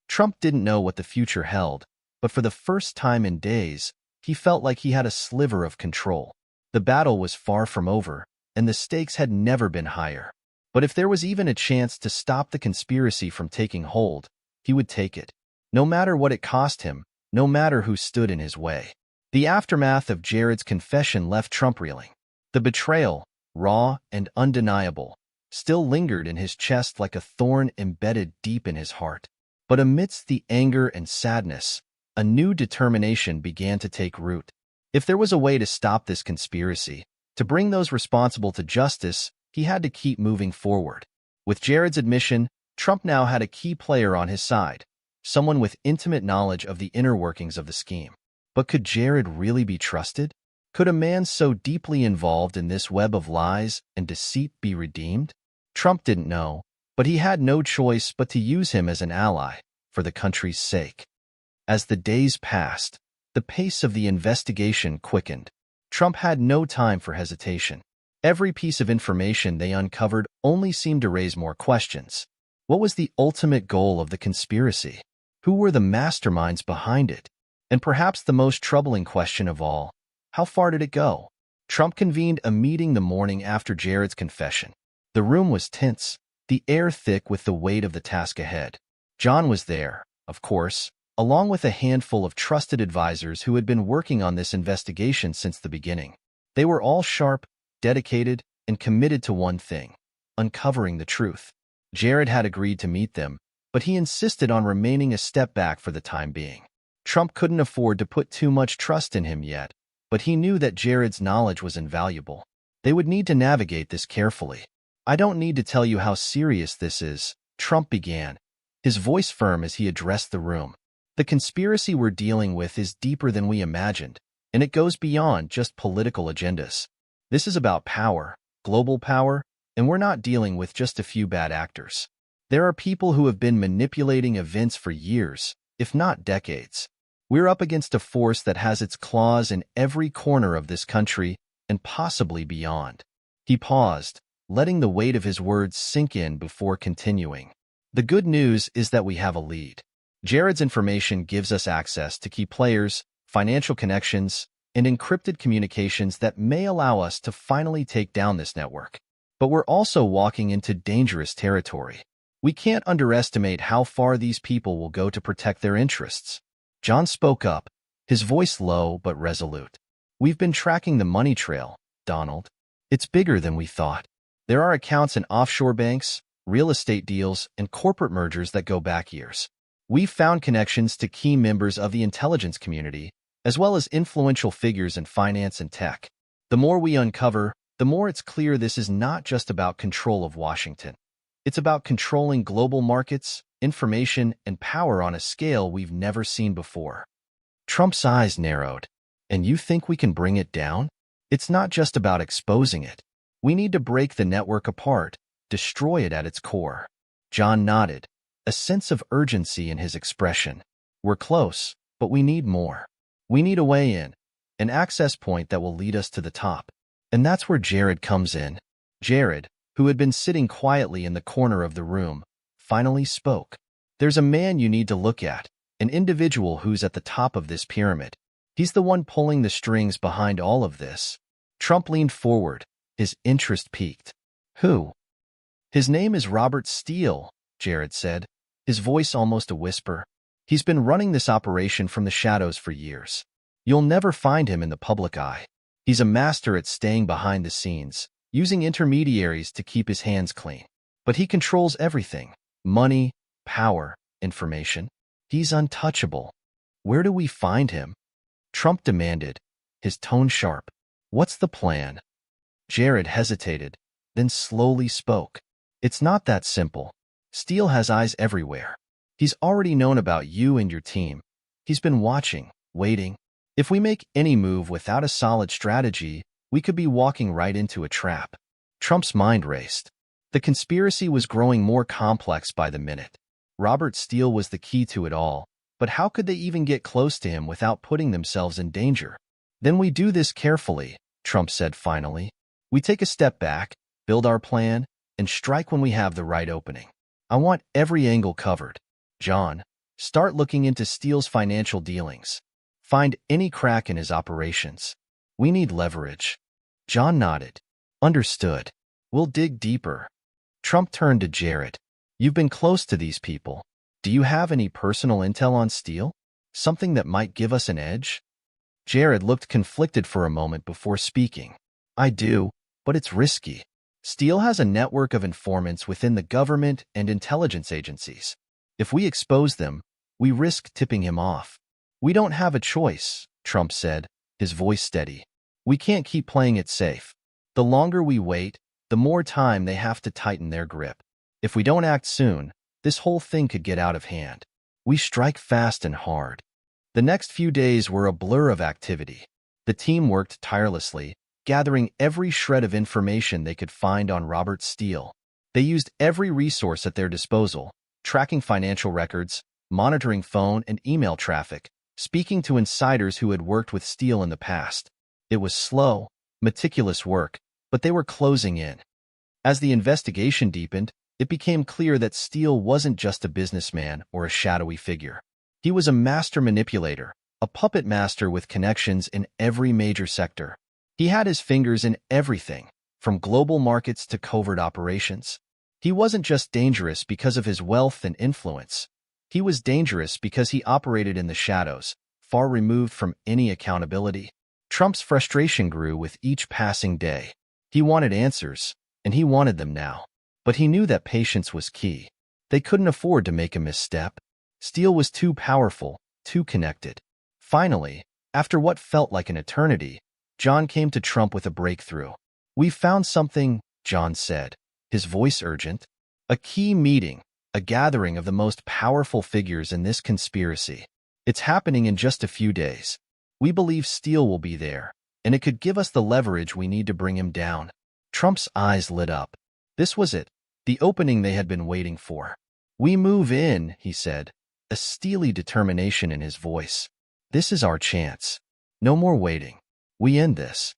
Trump didn't know what the future held, but for the first time in days, he felt like he had a sliver of control. The battle was far from over, and the stakes had never been higher. But if there was even a chance to stop the conspiracy from taking hold, he would take it. No matter what it cost him, no matter who stood in his way. The aftermath of Jared's confession left Trump reeling. The betrayal, raw and undeniable, still lingered in his chest like a thorn embedded deep in his heart. But amidst the anger and sadness, a new determination began to take root. If there was a way to stop this conspiracy, to bring those responsible to justice, he had to keep moving forward. With Jared's admission, Trump now had a key player on his side, someone with intimate knowledge of the inner workings of the scheme. But could Jared really be trusted? Could a man so deeply involved in this web of lies and deceit be redeemed? Trump didn't know, but he had no choice but to use him as an ally for the country's sake. As the days passed, the pace of the investigation quickened. Trump had no time for hesitation. Every piece of information they uncovered only seemed to raise more questions. What was the ultimate goal of the conspiracy? Who were the masterminds behind it? And perhaps the most troubling question of all, how far did it go? Trump convened a meeting the morning after Jared's confession. The room was tense, the air thick with the weight of the task ahead. John was there, of course, along with a handful of trusted advisors who had been working on this investigation since the beginning. They were all sharp, dedicated, and committed to one thing: uncovering the truth. Jared had agreed to meet them, but he insisted on remaining a step back for the time being. Trump couldn't afford to put too much trust in him yet, but he knew that Jared's knowledge was invaluable. They would need to navigate this carefully. I don't need to tell you how serious this is, Trump began, his voice firm as he addressed the room. The conspiracy we're dealing with is deeper than we imagined, and it goes beyond just political agendas. This is about power, global power, and we're not dealing with just a few bad actors. There are people who have been manipulating events for years, if not decades. We're up against a force that has its claws in every corner of this country and possibly beyond. He paused, letting the weight of his words sink in before continuing. The good news is that we have a lead. Jared's information gives us access to key players, financial connections, and encrypted communications that may allow us to finally take down this network. But we're also walking into dangerous territory. We can't underestimate how far these people will go to protect their interests. John spoke up, his voice low but resolute. We've been tracking the money trail, Donald. It's bigger than we thought. There are accounts in offshore banks, real estate deals, and corporate mergers that go back years. We've found connections to key members of the intelligence community, as well as influential figures in finance and tech. The more we uncover, the more it's clear this is not just about control of Washington. It's about controlling global markets, information, and power on a scale we've never seen before. Trump's eyes narrowed. And you think we can bring it down? It's not just about exposing it. We need to break the network apart, destroy it at its core. John nodded, a sense of urgency in his expression. We're close, but we need more. We need a way in, an access point that will lead us to the top. And that's where Jared comes in. Jared, who had been sitting quietly in the corner of the room, finally spoke. There's a man you need to look at, an individual who's at the top of this pyramid. He's the one pulling the strings behind all of this. Trump leaned forward, his interest piqued. Who? His name is Robert Steele, Jared said, his voice almost a whisper. He's been running this operation from the shadows for years. You'll never find him in the public eye. He's a master at staying behind the scenes, using intermediaries to keep his hands clean. But he controls everything: money, power, information. He's untouchable. Where do we find him? Trump demanded, his tone sharp. What's the plan? Jared hesitated, then slowly spoke. It's not that simple. Steele has eyes everywhere. He's already known about you and your team. He's been watching, waiting. If we make any move without a solid strategy, we could be walking right into a trap. Trump's mind raced. The conspiracy was growing more complex by the minute. Robert Steele was the key to it all, but how could they even get close to him without putting themselves in danger? Then we do this carefully, Trump said finally. We take a step back, build our plan, and strike when we have the right opening. I want every angle covered. John, start looking into Steele's financial dealings. Find any crack in his operations. We need leverage. John nodded. Understood. We'll dig deeper. Trump turned to Jared. You've been close to these people. Do you have any personal intel on Steele? Something that might give us an edge? Jared looked conflicted for a moment before speaking. I do, but it's risky. Steele has a network of informants within the government and intelligence agencies. If we expose them, we risk tipping him off. We don't have a choice, Trump said, his voice steady. We can't keep playing it safe. The longer we wait, the more time they have to tighten their grip. If we don't act soon, this whole thing could get out of hand. We strike fast and hard. The next few days were a blur of activity. The team worked tirelessly, gathering every shred of information they could find on Robert Steele. They used every resource at their disposal, tracking financial records, monitoring phone and email traffic, speaking to insiders who had worked with Steele in the past. It was slow, meticulous work, but they were closing in. As the investigation deepened, it became clear that Steele wasn't just a businessman or a shadowy figure. He was a master manipulator, a puppet master with connections in every major sector. He had his fingers in everything, from global markets to covert operations. He wasn't just dangerous because of his wealth and influence. He was dangerous because he operated in the shadows, far removed from any accountability. Trump's frustration grew with each passing day. He wanted answers, and he wanted them now. But he knew that patience was key. They couldn't afford to make a misstep. Steele was too powerful, too connected. Finally, after what felt like an eternity, John came to Trump with a breakthrough. "We've found something," John said, his voice urgent. "A key meeting, a gathering of the most powerful figures in this conspiracy. It's happening in just a few days. We believe Steele will be there, and it could give us the leverage we need to bring him down." Trump's eyes lit up. This was it, the opening they had been waiting for. "We move in," he said, a steely determination in his voice. "This is our chance. No more waiting. We end this."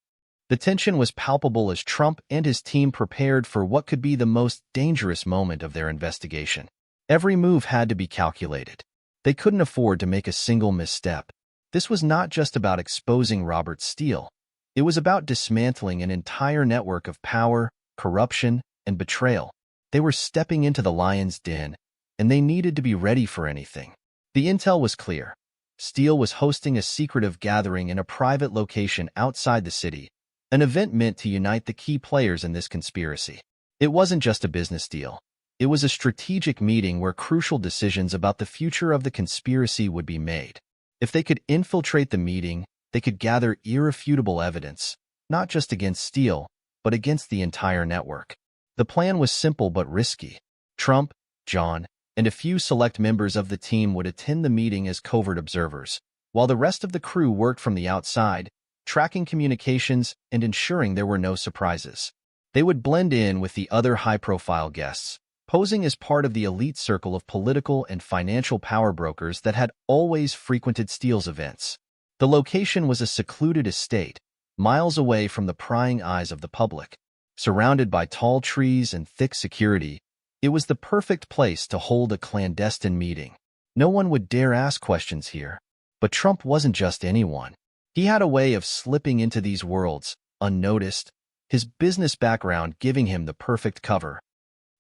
The tension was palpable as Trump and his team prepared for what could be the most dangerous moment of their investigation. Every move had to be calculated. They couldn't afford to make a single misstep. This was not just about exposing Robert Steele. It was about dismantling an entire network of power, corruption, and betrayal. They were stepping into the lion's den, and they needed to be ready for anything. The intel was clear. Steele was hosting a secretive gathering in a private location outside the city, an event meant to unite the key players in this conspiracy. It wasn't just a business deal. It was a strategic meeting where crucial decisions about the future of the conspiracy would be made. If they could infiltrate the meeting, they could gather irrefutable evidence, not just against Steele, but against the entire network. The plan was simple but risky. Trump, John, and a few select members of the team would attend the meeting as covert observers, while the rest of the crew worked from the outside, tracking communications and ensuring there were no surprises. They would blend in with the other high-profile guests, posing as part of the elite circle of political and financial power brokers that had always frequented Steele's events. The location was a secluded estate, miles away from the prying eyes of the public. Surrounded by tall trees and thick security, it was the perfect place to hold a clandestine meeting. No one would dare ask questions here. But Trump wasn't just anyone. He had a way of slipping into these worlds, unnoticed, his business background giving him the perfect cover.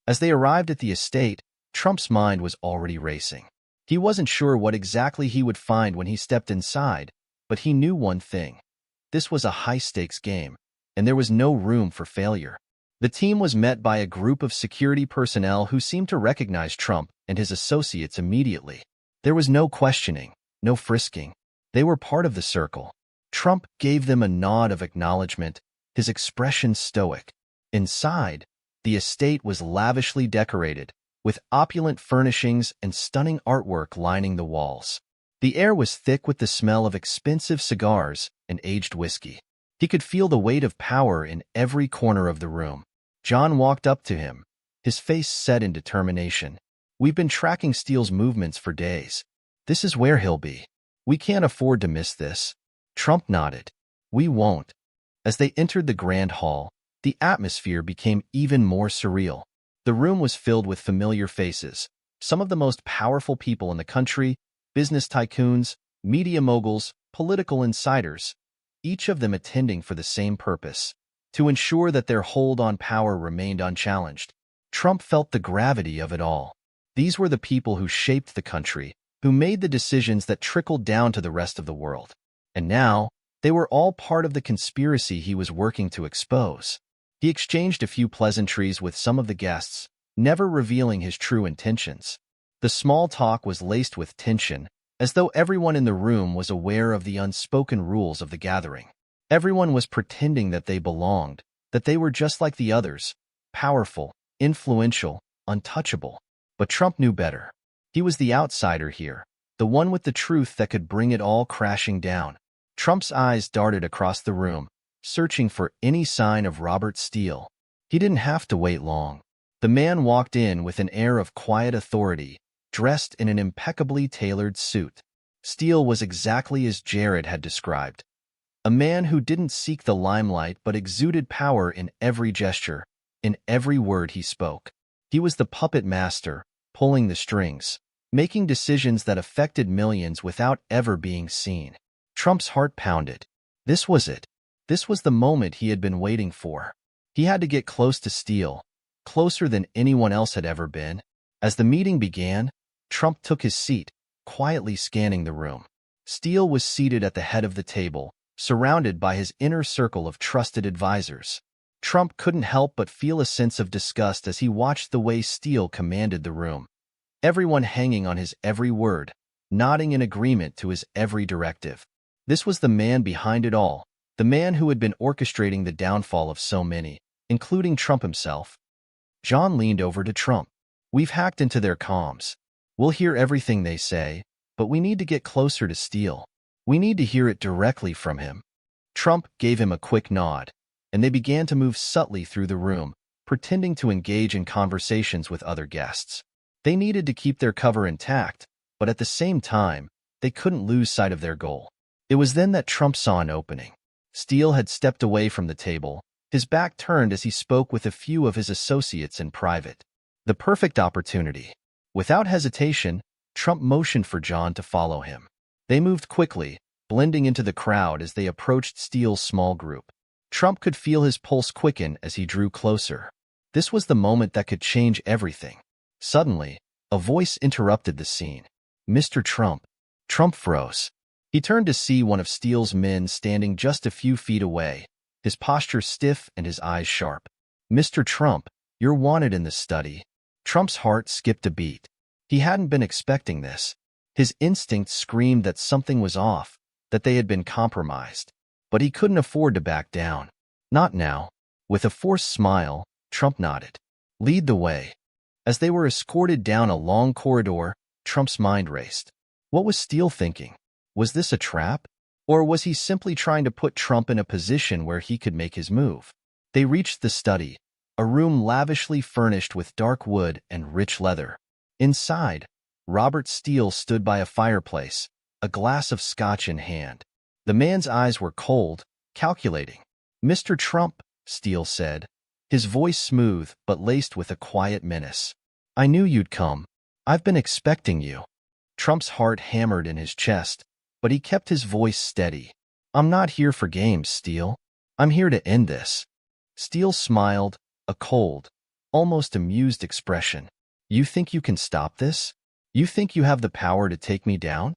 As they arrived at the estate, Trump's mind was already racing. He wasn't sure what exactly he would find when he stepped inside, but he knew one thing. This was a high-stakes game, and there was no room for failure. The team was met by a group of security personnel who seemed to recognize Trump and his associates immediately. There was no questioning, no frisking. They were part of the circle. Trump gave them a nod of acknowledgement, his expression stoic. Inside, the estate was lavishly decorated, with opulent furnishings and stunning artwork lining the walls. The air was thick with the smell of expensive cigars and aged whiskey. He could feel the weight of power in every corner of the room. John walked up to him, his face set in determination. "We've been tracking Steele's movements for days. This is where he'll be. We can't afford to miss this." Trump nodded. "We won't." As they entered the grand hall, the atmosphere became even more surreal. The room was filled with familiar faces, some of the most powerful people in the country, business tycoons, media moguls, political insiders, each of them attending for the same purpose: to ensure that their hold on power remained unchallenged. Trump felt the gravity of it all. These were the people who shaped the country, who made the decisions that trickled down to the rest of the world. And now, they were all part of the conspiracy he was working to expose. He exchanged a few pleasantries with some of the guests, never revealing his true intentions. The small talk was laced with tension, as though everyone in the room was aware of the unspoken rules of the gathering. Everyone was pretending that they belonged, that they were just like the others, powerful, influential, untouchable. But Trump knew better. He was the outsider here, the one with the truth that could bring it all crashing down. Trump's eyes darted across the room, searching for any sign of Robert Steele. He didn't have to wait long. The man walked in with an air of quiet authority, dressed in an impeccably tailored suit. Steele was exactly as Jared had described. A man who didn't seek the limelight but exuded power in every gesture, in every word he spoke. He was the puppet master, pulling the strings, making decisions that affected millions without ever being seen. Trump's heart pounded. This was it. This was the moment he had been waiting for. He had to get close to Steele, closer than anyone else had ever been. As the meeting began, Trump took his seat, quietly scanning the room. Steele was seated at the head of the table, surrounded by his inner circle of trusted advisors. Trump couldn't help but feel a sense of disgust as he watched the way Steele commanded the room. Everyone hanging on his every word, nodding in agreement to his every directive. This was the man behind it all, the man who had been orchestrating the downfall of so many, including Trump himself. John leaned over to Trump. "We've hacked into their comms. We'll hear everything they say, but we need to get closer to Steele. We need to hear it directly from him." Trump gave him a quick nod, and they began to move subtly through the room, pretending to engage in conversations with other guests. They needed to keep their cover intact, but at the same time, they couldn't lose sight of their goal. It was then that Trump saw an opening. Steele had stepped away from the table, his back turned as he spoke with a few of his associates in private. The perfect opportunity. Without hesitation, Trump motioned for John to follow him. They moved quickly, blending into the crowd as they approached Steele's small group. Trump could feel his pulse quicken as he drew closer. This was the moment that could change everything. Suddenly, a voice interrupted the scene. "Mr. Trump." Trump froze. He turned to see one of Steele's men standing just a few feet away, his posture stiff and his eyes sharp. "Mr. Trump, you're wanted in the study." Trump's heart skipped a beat. He hadn't been expecting this. His instincts screamed that something was off, that they had been compromised. But he couldn't afford to back down. Not now. With a forced smile, Trump nodded. "Lead the way." As they were escorted down a long corridor, Trump's mind raced. What was Steele thinking? Was this a trap? Or was he simply trying to put Trump in a position where he could make his move? They reached the study, a room lavishly furnished with dark wood and rich leather. Inside, Robert Steele stood by a fireplace, a glass of scotch in hand. The man's eyes were cold, calculating. "Mr. Trump," Steele said, his voice smooth but laced with a quiet menace. "I knew you'd come. I've been expecting you." Trump's heart hammered in his chest, but he kept his voice steady. "I'm not here for games, Steele. I'm here to end this." Steele smiled, a cold, almost amused expression. "You think you can stop this? You think you have the power to take me down?"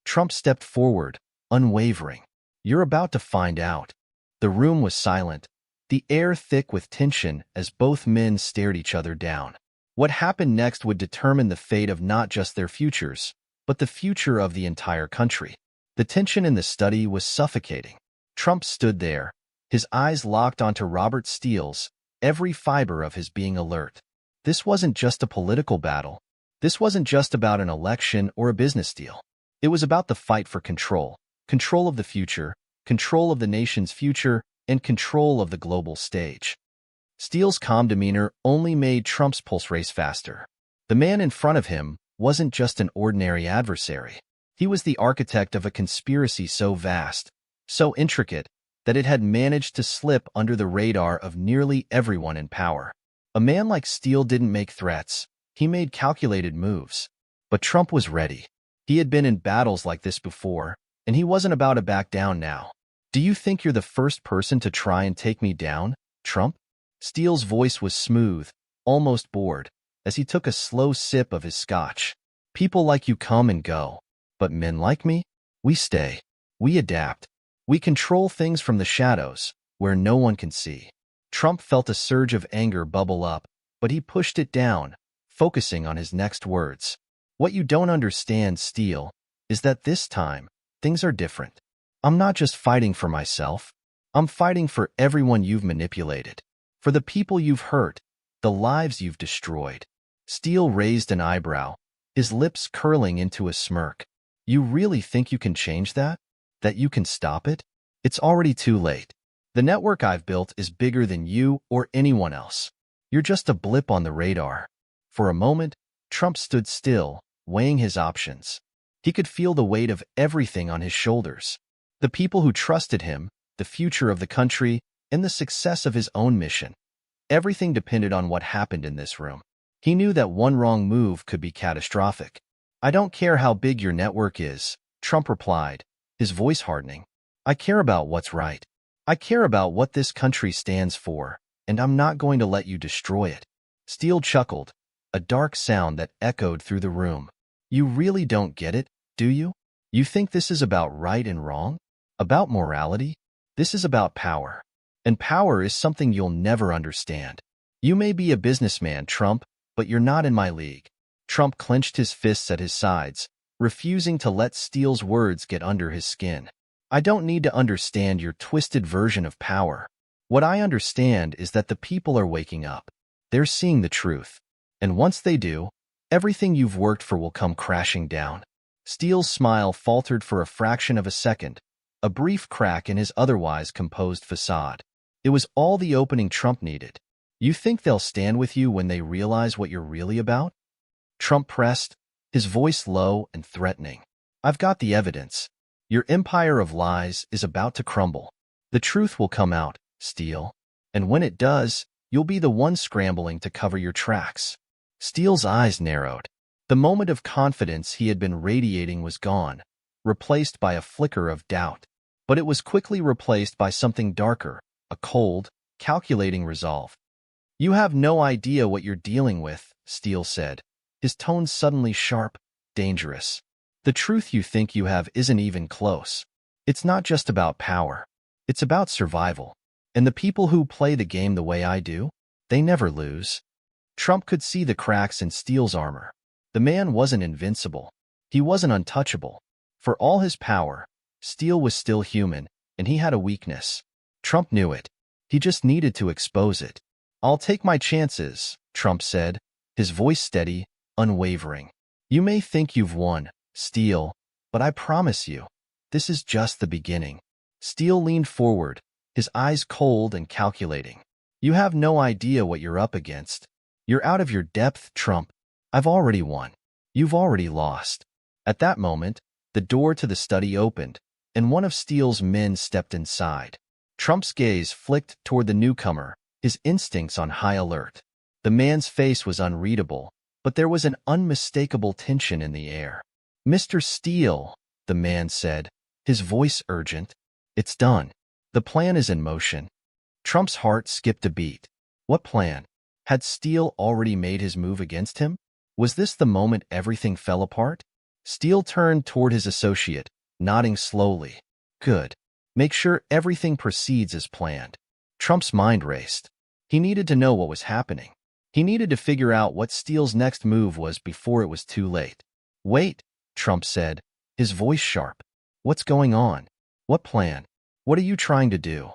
Trump stepped forward, unwavering. "You're about to find out." The room was silent, the air thick with tension as both men stared each other down. What happened next would determine the fate of not just their futures, but the future of the entire country. The tension in the study was suffocating. Trump stood there, his eyes locked onto Robert Steele's, every fiber of his being alert. This wasn't just a political battle. This wasn't just about an election or a business deal. It was about the fight for control, control of the future, control of the nation's future, and control of the global stage. Steele's calm demeanor only made Trump's pulse race faster. The man in front of him wasn't just an ordinary adversary. He was the architect of a conspiracy so vast, so intricate, that it had managed to slip under the radar of nearly everyone in power. A man like Steele didn't make threats. He made calculated moves. But Trump was ready. He had been in battles like this before, and he wasn't about to back down now. "Do you think you're the first person to try and take me down, Trump?" Steele's voice was smooth, almost bored, as he took a slow sip of his scotch. "People like you come and go. But men like me? We stay. We adapt. We control things from the shadows, where no one can see." Trump felt a surge of anger bubble up, but he pushed it down, focusing on his next words. "What you don't understand, Steele, is that this time, things are different. I'm not just fighting for myself. I'm fighting for everyone you've manipulated, for the people you've hurt, the lives you've destroyed." Steele raised an eyebrow, his lips curling into a smirk. "You really think you can change that? That you can stop it? It's already too late. The network I've built is bigger than you or anyone else. You're just a blip on the radar." For a moment, Trump stood still, weighing his options. He could feel the weight of everything on his shoulders. The people who trusted him, the future of the country, and the success of his own mission. Everything depended on what happened in this room. He knew that one wrong move could be catastrophic. "I don't care how big your network is," Trump replied, his voice hardening. "I care about what's right. I care about what this country stands for, and I'm not going to let you destroy it." Steele chuckled, a dark sound that echoed through the room. "You really don't get it, do you? You think this is about right and wrong? About morality? This is about power. And power is something you'll never understand. You may be a businessman, Trump, but you're not in my league." Trump clenched his fists at his sides, refusing to let Steele's words get under his skin. "I don't need to understand your twisted version of power. What I understand is that the people are waking up. They're seeing the truth. And once they do, everything you've worked for will come crashing down." Steele's smile faltered for a fraction of a second, a brief crack in his otherwise composed facade. It was all the opening Trump needed. "You think they'll stand with you when they realize what you're really about?" Trump pressed, his voice low and threatening. "I've got the evidence. Your empire of lies is about to crumble. The truth will come out, Steele. And when it does, you'll be the one scrambling to cover your tracks." Steele's eyes narrowed. The moment of confidence he had been radiating was gone, replaced by a flicker of doubt. But it was quickly replaced by something darker, a cold, calculating resolve. "You have no idea what you're dealing with," Steele said, his tone suddenly sharp, dangerous. "The truth you think you have isn't even close. It's not just about power. It's about survival. And the people who play the game the way I do, they never lose." Trump could see the cracks in Steele's armor. The man wasn't invincible. He wasn't untouchable. For all his power, Steele was still human, and he had a weakness. Trump knew it. He just needed to expose it. "I'll take my chances," Trump said, his voice steady, unwavering. "You may think you've won, Steele, but I promise you, this is just the beginning." Steele leaned forward, his eyes cold and calculating. "You have no idea what you're up against. You're out of your depth, Trump. I've already won. You've already lost." At that moment, the door to the study opened, and one of Steele's men stepped inside. Trump's gaze flicked toward the newcomer, his instincts on high alert. The man's face was unreadable, but there was an unmistakable tension in the air. "Mr. Steele," the man said, his voice urgent, "it's done. The plan is in motion." Trump's heart skipped a beat. What plan? Had Steele already made his move against him? Was this the moment everything fell apart? Steele turned toward his associate, nodding slowly. "Good. Make sure everything proceeds as planned." Trump's mind raced. He needed to know what was happening. He needed to figure out what Steele's next move was before it was too late. "Wait," Trump said, his voice sharp. "What's going on? What plan? What are you trying to do?"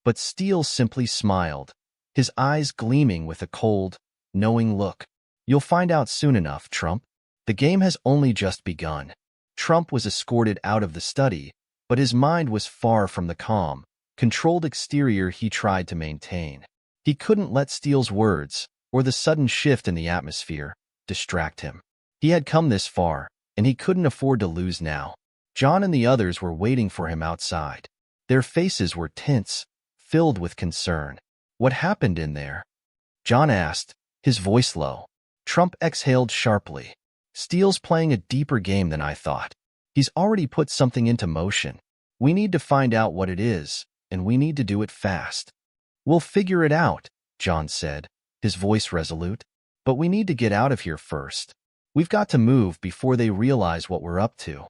But Steele simply smiled, his eyes gleaming with a cold, knowing look. "You'll find out soon enough, Trump. The game has only just begun." Trump was escorted out of the study, but his mind was far from the calm, controlled exterior he tried to maintain. He couldn't let Steele's words, or the sudden shift in the atmosphere, distract him. He had come this far, and he couldn't afford to lose now. John and the others were waiting for him outside. Their faces were tense, filled with concern. "What happened in there?" John asked, his voice low. Trump exhaled sharply. "Steele's playing a deeper game than I thought. He's already put something into motion. We need to find out what it is, and we need to do it fast." "We'll figure it out," John said, his voice resolute. "But we need to get out of here first. We've got to move before they realize what we're up to."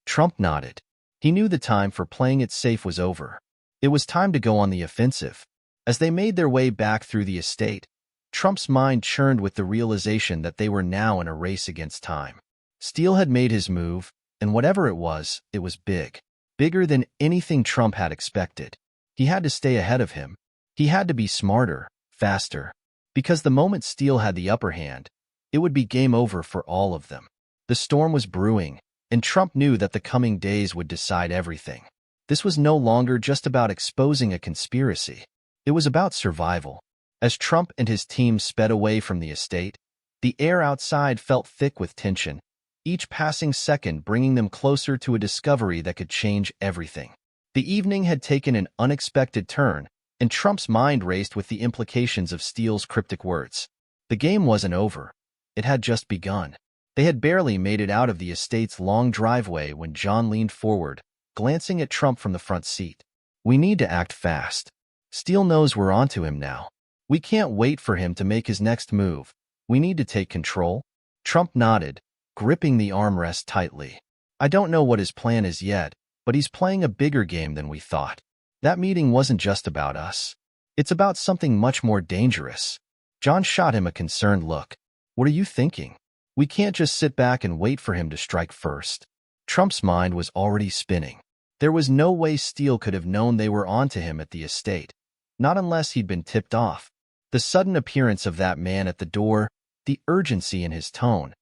Trump nodded. He knew the time for playing it safe was over. It was time to go on the offensive. As they made their way back through the estate, Trump's mind churned with the realization that they were now in a race against time. Steele had made his move, and whatever it was big. Bigger than anything Trump had expected. He had to stay ahead of him. He had to be smarter, faster. Because the moment Steele had the upper hand, it would be game over for all of them. The storm was brewing, and Trump knew that the coming days would decide everything. This was no longer just about exposing a conspiracy. It was about survival. As Trump and his team sped away from the estate, the air outside felt thick with tension, each passing second bringing them closer to a discovery that could change everything. The evening had taken an unexpected turn, and Trump's mind raced with the implications of Steele's cryptic words. The game wasn't over. It had just begun. They had barely made it out of the estate's long driveway when John leaned forward, glancing at Trump from the front seat. "We need to act fast. Steele knows we're onto him now. We can't wait for him to make his next move. We need to take control." Trump nodded, gripping the armrest tightly. "I don't know what his plan is yet, but he's playing a bigger game than we thought. That meeting wasn't just about us. It's about something much more dangerous." John shot him a concerned look. "What are you thinking? We can't just sit back and wait for him to strike first." Trump's mind was already spinning. There was no way Steele could have known they were onto him at the estate, not unless he'd been tipped off. The sudden appearance of that man at the door, the urgency in his tone.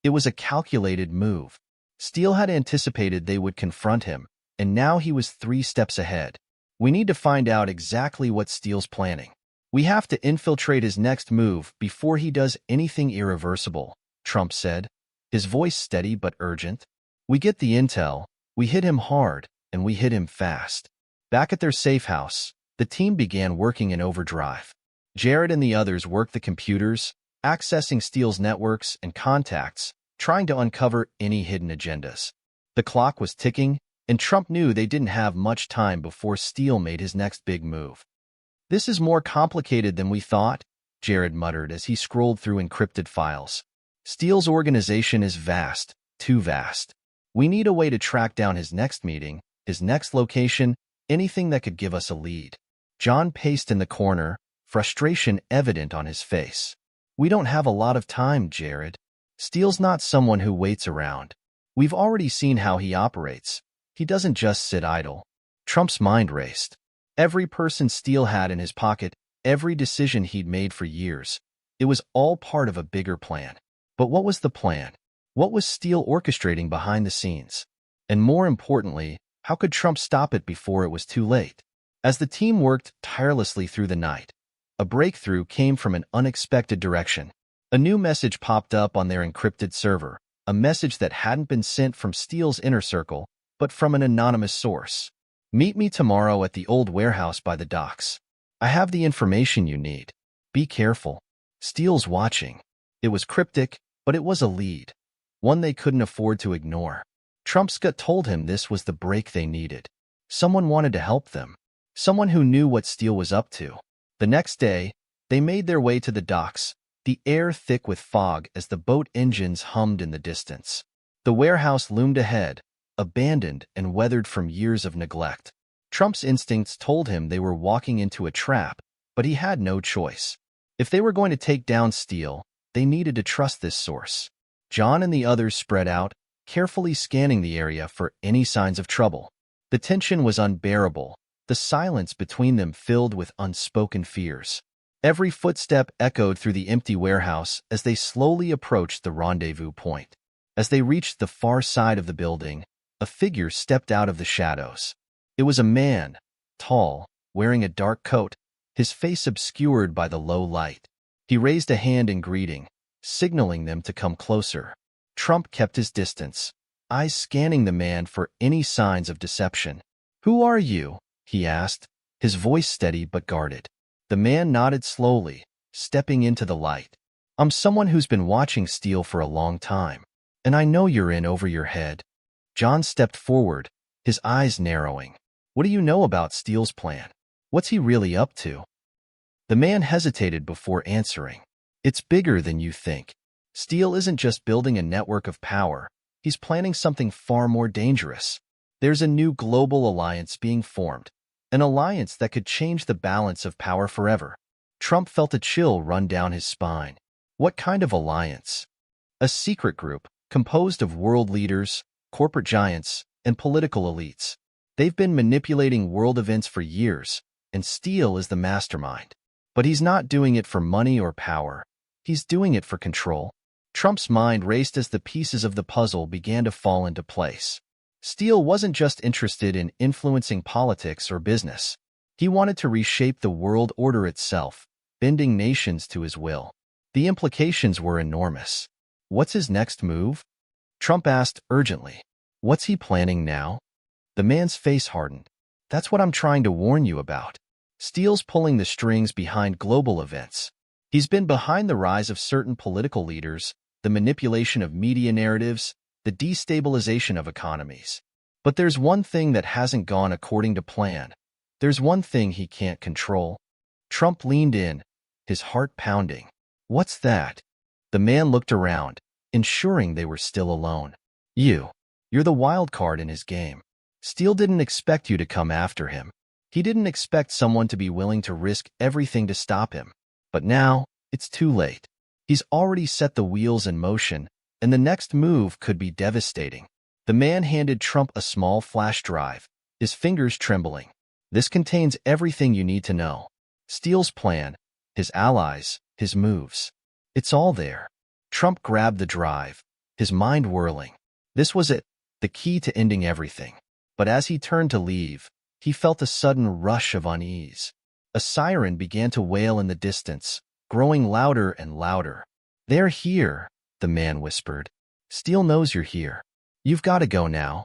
It was a calculated move. Steele had anticipated they would confront him, and now he was 3 steps ahead. "We need to find out exactly what Steele's planning. We have to infiltrate his next move before he does anything irreversible," Trump said, his voice steady but urgent. "We get the intel, we hit him hard, and we hit him fast." Back at their safe house, the team began working in overdrive. Jared and the others worked the computers, accessing Steele's networks and contacts, trying to uncover any hidden agendas. The clock was ticking, and Trump knew they didn't have much time before Steele made his next big move. "This is more complicated than we thought," Jared muttered as he scrolled through encrypted files. "Steele's organization is vast, too vast. We need a way to track down his next meeting, his next location, anything that could give us a lead." John paced in the corner, frustration evident on his face. "We don't have a lot of time, Jared. Steele's not someone who waits around. We've already seen how he operates. He doesn't just sit idle." Trump's mind raced. Every person Steele had in his pocket, every decision he'd made for years, it was all part of a bigger plan. But what was the plan? What was Steele orchestrating behind the scenes? And more importantly, how could Trump stop it before it was too late? As the team worked tirelessly through the night, a breakthrough came from an unexpected direction. A new message popped up on their encrypted server, a message that hadn't been sent from Steele's inner circle, but from an anonymous source. "Meet me tomorrow at the old warehouse by the docks. I have the information you need. Be careful. Steele's watching." It was cryptic, but it was a lead, one they couldn't afford to ignore. Trump's gut told him this was the break they needed. Someone wanted to help them. Someone who knew what Steele was up to. The next day, they made their way to the docks, the air thick with fog as the boat engines hummed in the distance. The warehouse loomed ahead, abandoned and weathered from years of neglect. Trump's instincts told him they were walking into a trap, but he had no choice. If they were going to take down Steele, they needed to trust this source. John and the others spread out, carefully scanning the area for any signs of trouble. The tension was unbearable, the silence between them filled with unspoken fears. Every footstep echoed through the empty warehouse as they slowly approached the rendezvous point. As they reached the far side of the building, a figure stepped out of the shadows. It was a man, tall, wearing a dark coat, his face obscured by the low light. He raised a hand in greeting, signaling them to come closer. Trump kept his distance, eyes scanning the man for any signs of deception. "Who are you?" he asked, his voice steady but guarded. The man nodded slowly, stepping into the light. "I'm someone who's been watching Steele for a long time, and I know you're in over your head." John stepped forward, his eyes narrowing. "What do you know about Steele's plan? What's he really up to?" The man hesitated before answering. "It's bigger than you think. Steele isn't just building a network of power. He's planning something far more dangerous. There's a new global alliance being formed, an alliance that could change the balance of power forever." Trump felt a chill run down his spine. What kind of alliance? "A secret group composed of world leaders, corporate giants, and political elites. They've been manipulating world events for years, and Steele is the mastermind. But he's not doing it for money or power. He's doing it for control." Trump's mind raced as the pieces of the puzzle began to fall into place. Steele wasn't just interested in influencing politics or business. He wanted to reshape the world order itself, bending nations to his will. The implications were enormous. "What's his next move?" Trump asked urgently. "What's he planning now?" The man's face hardened. "That's what I'm trying to warn you about. Steele's pulling the strings behind global events. He's been behind the rise of certain political leaders, the manipulation of media narratives, the destabilization of economies. But there's one thing that hasn't gone according to plan. There's one thing he can't control." Trump leaned in, his heart pounding. "What's that?" The man looked around, ensuring they were still alone. You're the wild card in his game. Steele didn't expect you to come after him. He didn't expect someone to be willing to risk everything to stop him. But now, it's too late. He's already set the wheels in motion, and the next move could be devastating." The man handed Trump a small flash drive, his fingers trembling. "This contains everything you need to know. Steele's plan, his allies, his moves. It's all there." Trump grabbed the drive, his mind whirling. This was it, the key to ending everything. But as he turned to leave, he felt a sudden rush of unease. A siren began to wail in the distance, growing louder and louder. "They're here," the man whispered. "Steele knows you're here. You've got to go now."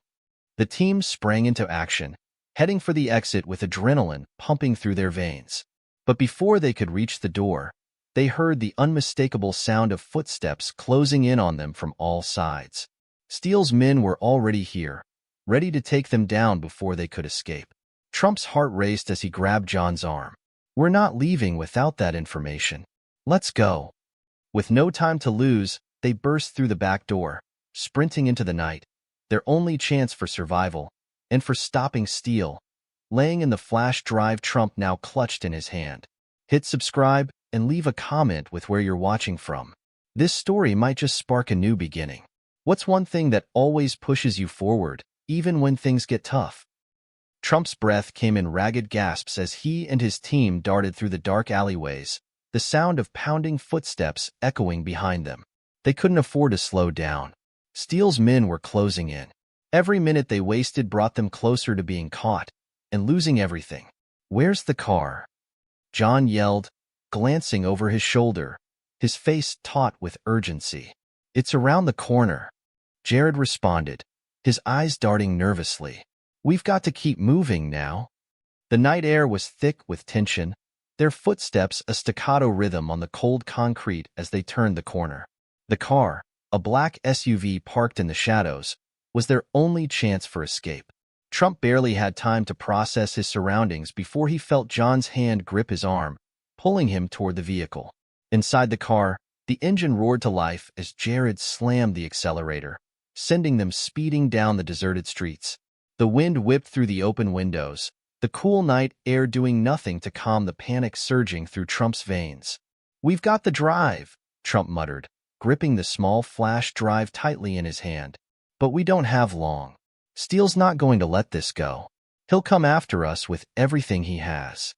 The team sprang into action, heading for the exit with adrenaline pumping through their veins. But before they could reach the door, they heard the unmistakable sound of footsteps closing in on them from all sides. Steele's men were already here, ready to take them down before they could escape. Trump's heart raced as he grabbed John's arm. "We're not leaving without that information. Let's go." With no time to lose, they burst through the back door, sprinting into the night, their only chance for survival, and for stopping Steele, laying in the flash drive Trump now clutched in his hand. Hit subscribe and leave a comment with where you're watching from. This story might just spark a new beginning. What's one thing that always pushes you forward, even when things get tough? Trump's breath came in ragged gasps as he and his team darted through the dark alleyways, the sound of pounding footsteps echoing behind them. They couldn't afford to slow down. Steele's men were closing in. Every minute they wasted brought them closer to being caught and losing everything. "Where's the car?" John yelled, glancing over his shoulder, his face taut with urgency. "It's around the corner," Jared responded, his eyes darting nervously. "We've got to keep moving now." The night air was thick with tension, their footsteps a staccato rhythm on the cold concrete as they turned the corner. The car, a black SUV parked in the shadows, was their only chance for escape. Trump barely had time to process his surroundings before he felt John's hand grip his arm, pulling him toward the vehicle. Inside the car, the engine roared to life as Jared slammed the accelerator, sending them speeding down the deserted streets. The wind whipped through the open windows, the cool night air doing nothing to calm the panic surging through Trump's veins. "We've got the drive," Trump muttered, gripping the small flash drive tightly in his hand. "But we don't have long. Steele's not going to let this go. He'll come after us with everything he has."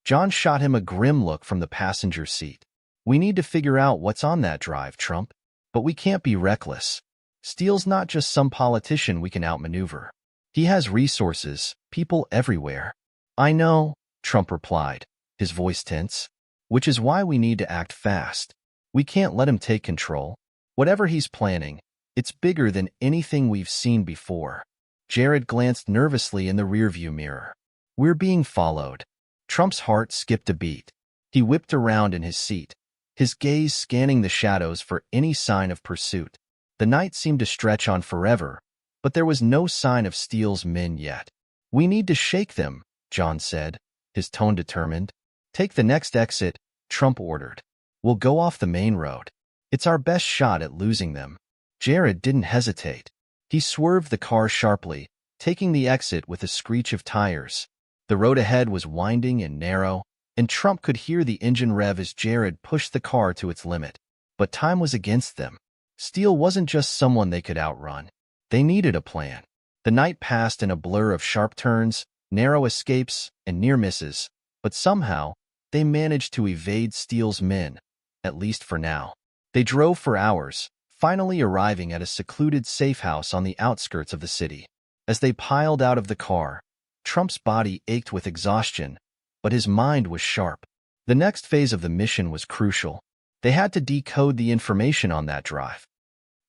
John shot him a grim look from the passenger seat. "We need to figure out what's on that drive, Trump. But we can't be reckless. Steele's not just some politician we can outmaneuver. He has resources, people everywhere." "I know," Trump replied, his voice tense. Which is why we need to act fast. We can't let him take control. Whatever he's planning, it's bigger than anything we've seen before. Jared glanced nervously in the rearview mirror. We're being followed. Trump's heart skipped a beat. He whipped around in his seat, his gaze scanning the shadows for any sign of pursuit. The night seemed to stretch on forever, but there was no sign of Steele's men yet. We need to shake them, John said, his tone determined. Take the next exit, Trump ordered. We'll go off the main road. It's our best shot at losing them. Jared didn't hesitate. He swerved the car sharply, taking the exit with a screech of tires. The road ahead was winding and narrow, and Trump could hear the engine rev as Jared pushed the car to its limit. But time was against them. Steele wasn't just someone they could outrun. They needed a plan. The night passed in a blur of sharp turns, narrow escapes, and near misses, but somehow, they managed to evade Steele's men, at least for now. They drove for hours, finally arriving at a secluded safe house on the outskirts of the city. As they piled out of the car, Trump's body ached with exhaustion, but his mind was sharp. The next phase of the mission was crucial. They had to decode the information on that drive.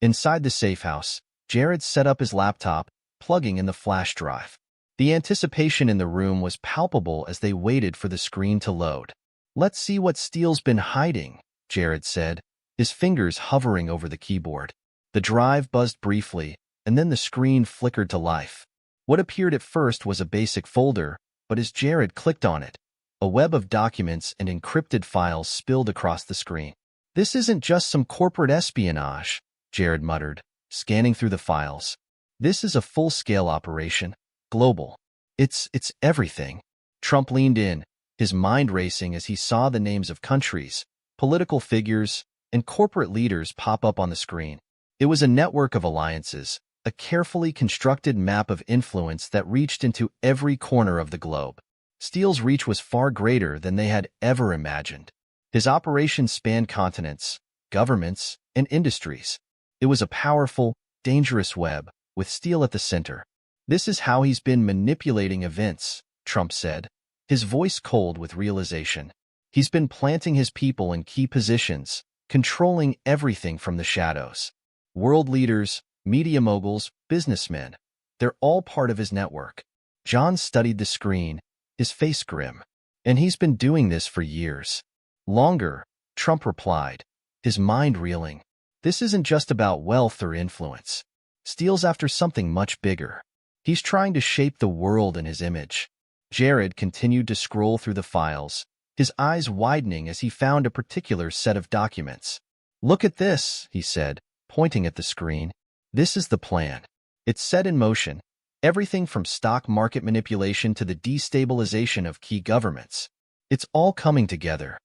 Inside the safe house, Jared set up his laptop, plugging in the flash drive. The anticipation in the room was palpable as they waited for the screen to load. Let's see what Steele's been hiding, Jared said, his fingers hovering over the keyboard. The drive buzzed briefly, and then the screen flickered to life. What appeared at first was a basic folder, but as Jared clicked on it, a web of documents and encrypted files spilled across the screen. This isn't just some corporate espionage, Jared muttered, scanning through the files. This is a full-scale operation. Global. It's everything. Trump leaned in, his mind racing as he saw the names of countries, political figures, and corporate leaders pop up on the screen. It was a network of alliances, a carefully constructed map of influence that reached into every corner of the globe. Steele's reach was far greater than they had ever imagined. His operations spanned continents, governments, and industries. It was a powerful, dangerous web, with Steele at the center. This is how he's been manipulating events, Trump said, his voice cold with realization. He's been planting his people in key positions, controlling everything from the shadows. World leaders, media moguls, businessmen, they're all part of his network. John studied the screen, his face grim. And he's been doing this for years. Longer, Trump replied, his mind reeling. This isn't just about wealth or influence. Steele's after something much bigger. He's trying to shape the world in his image. Jared continued to scroll through the files, his eyes widening as he found a particular set of documents. Look at this, he said, pointing at the screen. This is the plan. It's set in motion. Everything from stock market manipulation to the destabilization of key governments. It's all coming together.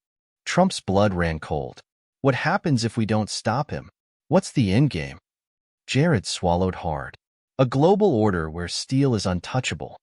Trump's blood ran cold. What happens if we don't stop him? What's the endgame? Jared swallowed hard. A global order where Steele is untouchable.